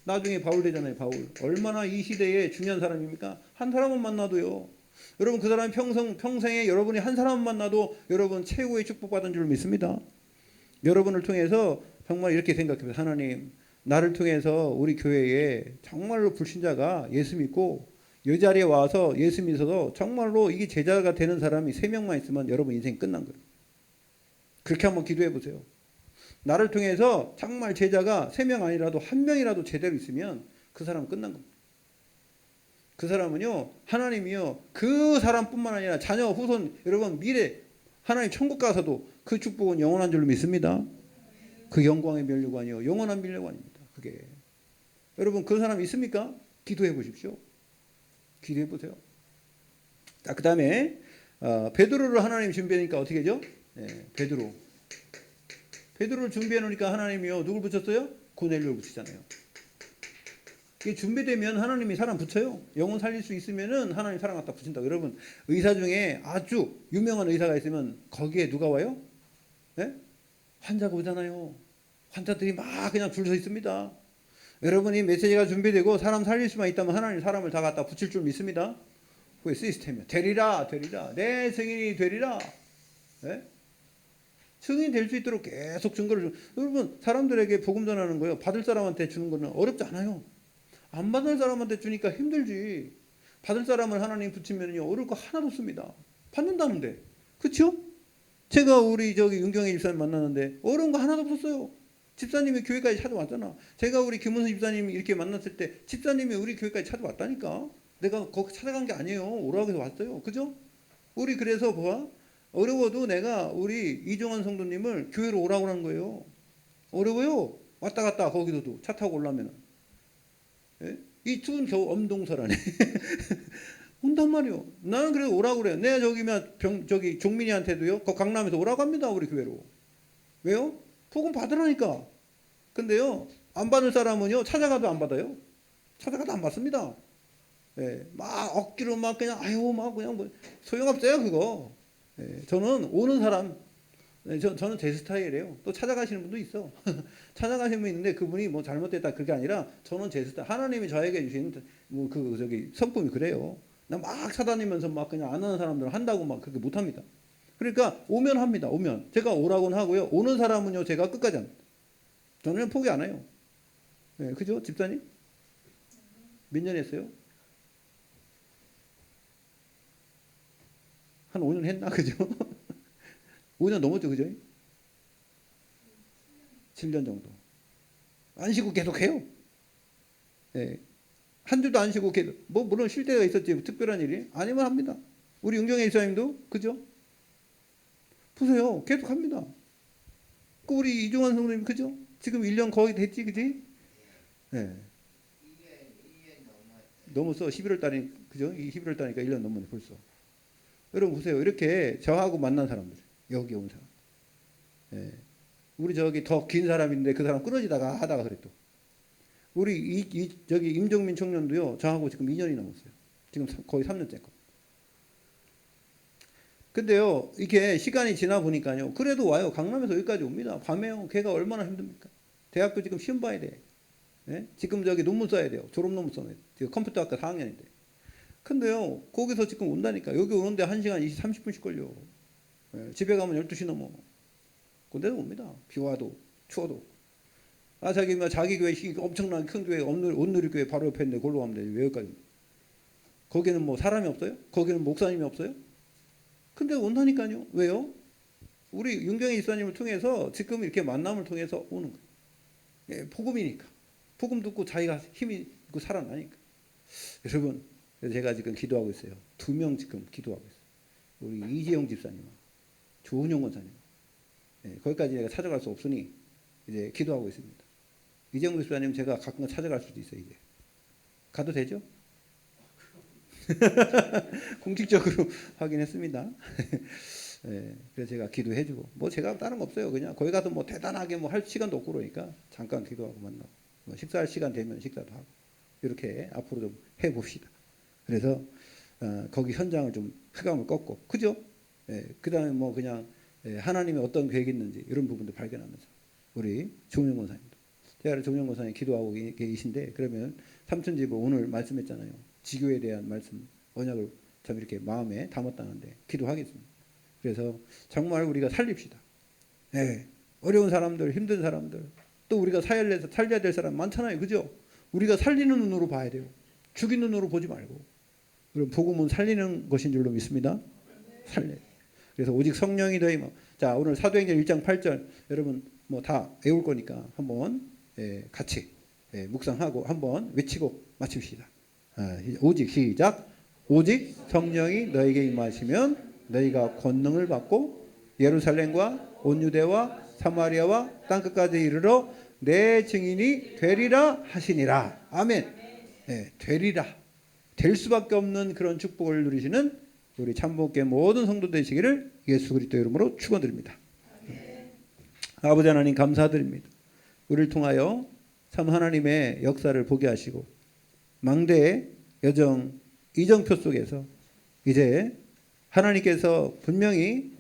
[SPEAKER 1] 나중에 바울 되잖아요. 바울. 얼마나 이 시대에 중요한 사람입니까? 한 사람은 만나도요. 여러분, 그 사람이 평생에 여러분이 한 사람 만나도 여러분 최고의 축복받은 줄 믿습니다. 여러분을 통해서 정말 이렇게 생각해요. 하나님, 나를 통해서 우리 교회에 정말로 불신자가 예수 믿고 이 자리에 와서 예수 믿어서 정말로 이게 제자가 되는 사람이 3명만 있으면 여러분 인생 끝난 거예요. 그렇게 한번 기도해 보세요. 나를 통해서 정말 제자가 3명 아니라도 1명이라도 제대로 있으면 그 사람은 끝난 겁니다. 그 사람은요 하나님이요 그 사람뿐만 아니라 자녀 후손 여러분 미래 하나님 천국 가서도 그 축복은 영원한 줄로 믿습니다. 그 영광의 면류관이요 영원한 면류관입니다. 그게 여러분 그 사람 있습니까? 기도해 보십시오. 기도해 보세요. 자, 그 다음에 베드로를 하나님 준비하니까 어떻게 되죠? 네, 베드로를 준비해 놓으니까 하나님이요 누굴 붙였어요? 고넬료를 붙이잖아요. 이게 준비되면 하나님이 사람 붙여요. 영혼 살릴 수 있으면은 하나님 사람 갖다 붙인다. 여러분 의사 중에 아주 유명한 의사가 있으면 거기에 누가 와요? 네? 환자가 오잖아요. 환자들이 막 그냥 줄 서 있습니다. 여러분이 메시지가 준비되고 사람 살릴 수만 있다면 하나님 사람을 다 갖다 붙일 줄 믿습니다. 그게 시스템이야. 되리라 내 증인이 되리라. 네? 증인이 될 수 있도록 계속 증거를 여러분 사람들에게 복음 전하는 거예요. 받을 사람한테 주는 거는 어렵지 않아요. 안 받을 사람한테 주니까 힘들지. 받을 사람을 하나님 붙이면요 어려울 거 하나도 없습니다. 받는다는데, 그렇죠? 제가 우리 윤경희 집사님 만났는데 어려운 거 하나도 없었어요. 집사님이 교회까지 찾아왔잖아. 제가 우리 김은수 집사님 이렇게 만났을 때 집사님이 우리 교회까지 찾아왔다니까. 내가 거기 찾아간 게 아니에요. 오라고 해서 왔어요. 그죠? 우리 그래서 봐. 어려워도 내가 우리 이종환 성도님을 교회로 오라고 하는 거예요. 어려워요. 왔다 갔다 거기서도 차 타고 올라면. 예? 이 추운 겨우 엄동설하네. 온단 말이요. 나는 그래도 오라고 그래요. 내가 저기 종민이한테도요. 그 강남에서 오라고 합니다. 우리 교회로. 왜요? 복음 받으라니까. 근데요. 안 받을 사람은요. 찾아가도 안 받아요. 찾아가도 안 받습니다. 예, 막 억지로 막 그냥 아유 막 그냥 뭐 소용없어요 그거. 예, 저는 오는 사람 저는 제 스타일이에요. 또 찾아가시는 분도 있어. 찾아가시는 분 있는데 그분이 뭐 잘못됐다 그게 아니라 저는 제 스타일. 하나님이 저에게 주신 뭐 성품이 그래요. 나 막 찾아다니면서 막 그냥 안 하는 사람들 한다고 막 그렇게 못 합니다. 그러니까 오면 합니다. 오면 제가 오라고는 하고요. 오는 사람은요 제가 끝까지 합니다. 저는 포기 안 해요. 네, 그죠 집사님? 몇 년 했어요? 한 5년 했나 그죠? 5년 넘었죠 그죠? 7년 정도. 안 쉬고 계속 해요. 예. 한 주도 안 쉬고 계속. 뭐 물론 쉴 때가 있었지 특별한 일이 아니면 합니다. 우리 윤경혜 이사님도 그죠? 보세요. 계속 합니다. 그 우리 이종환 성도님 그죠? 지금 1년 거의 됐지 그지? 예. 넘었어. 11월 달이 그죠? 11월 달이니까 1년 넘었네 벌써. 여러분 보세요. 이렇게 저하고 만난 사람들, 여기 온 사람. 예. 우리 저기 더 긴 사람인데 그 사람 끊어지다가 하다가 그래 또. 우리 저기 임종민 청년도요. 저하고 지금 2년이 넘었어요. 지금 거의 3년째 거. 근데요. 이게 시간이 지나 보니까요. 그래도 와요. 강남에서 여기까지 옵니다. 밤에요. 걔가 얼마나 힘듭니까? 대학교 지금 시험 봐야 돼. 예? 지금 저기 논문 써야 돼요. 졸업 논문 써야 돼요. 지금 컴퓨터학과 4학년인데. 근데요. 거기서 지금 온다니까. 여기 오는데 1시간 20, 30분씩 걸려. 예? 집에 가면 12시 넘어. 근데도 옵니다. 비 와도 추워도. 아 자기 교회 엄청나게 큰 교회 온누리교회 바로 옆에 있는데 걸로 가면 되지. 왜 여기까지? 거기는 뭐 사람이 없어요? 거기는 목사님이 없어요? 근데 온다니까요. 왜요? 우리 윤경희 집사님을 통해서 지금 이렇게 만남을 통해서 오는 거예요. 예, 복음이니까. 복음 듣고 자기가 힘이 있고 살아나니까. 여러분, 제가 지금 기도하고 있어요. 2명 지금 기도하고 있어요. 우리 이재용 집사님하고 조은영 권사님. 예, 거기까지 내가 찾아갈 수 없으니 이제 기도하고 있습니다. 이재용 집사님 제가 가끔 찾아갈 수도 있어요. 이제 가도 되죠? 공식적으로 확인했습니다. 예, 그래서 제가 기도해주고 뭐 제가 다른 거 없어요. 그냥 거기 가서 뭐 대단하게 뭐 할 시간도 없고 그러니까 잠깐 기도하고 만나고 뭐 식사할 시간 되면 식사도 하고 이렇게 앞으로 좀 해봅시다. 그래서 거기 현장을 좀 흑암을 꺾고 그죠? 예, 그다음에 뭐 그냥 하나님의 어떤 계획이 있는지 이런 부분도 발견하면서 우리 조은영 권사님도 제가 조은영 권사님 기도하고 계신데 그러면 삼천집을 오늘 말씀했잖아요. 지교에 대한 말씀 언약을 참 이렇게 마음에 담았다는데 기도하겠습니다. 그래서 정말 우리가 살립시다. 네. 어려운 사람들, 힘든 사람들, 또 우리가 살려야 될 사람 많잖아요. 그죠? 우리가 살리는 눈으로 봐야 돼요. 죽이는 눈으로 보지 말고. 그럼 복음은 살리는 것인 줄로 믿습니다. 살려. 그래서 오직 성령이 더 임하. 자, 오늘 사도행전 1장 8절 여러분 뭐 다 외울 거니까 한번 같이 묵상하고 한번 외치고 마칩시다. 오직 시작. 오직 성령이 너에게 임하시면 너희가 권능을 받고 예루살렘과 온 유대와 사마리아와 땅끝까지 이르러 내 증인이 되리라 하시니라. 아멘. 되리라. 될 수밖에 없는 그런 축복을 누리시는 우리 참복계 모든 성도 되시기를 예수 그리스도 이름으로 축원드립니다. 아버지 하나님 감사드립니다. 우리를 통하여 참 하나님의 역사를 보게 하시고 망대의 여정 이정표 속에서 이제 하나님께서 분명히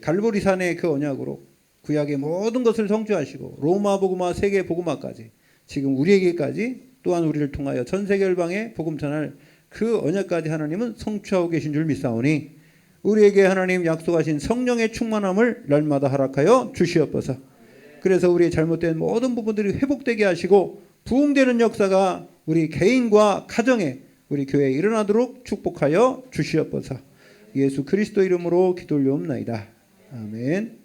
[SPEAKER 1] 갈보리산의 그 언약으로 구약의 모든 것을 성취하시고 로마 복음화 세계 복음화까지 지금 우리에게까지 또한 우리를 통하여 전 세계 열방에 복음 전할 그 언약까지 하나님은 성취하고 계신 줄 믿사오니 우리에게 하나님 약속하신 성령의 충만함을 날마다 허락하여 주시옵소서. 그래서 우리의 잘못된 모든 부분들이 회복되게 하시고 부흥되는 역사가 우리 개인과 가정에 우리 교회에 일어나도록 축복하여 주시옵소서. 예수 그리스도 이름으로 기도 올려옵나이다. 아멘.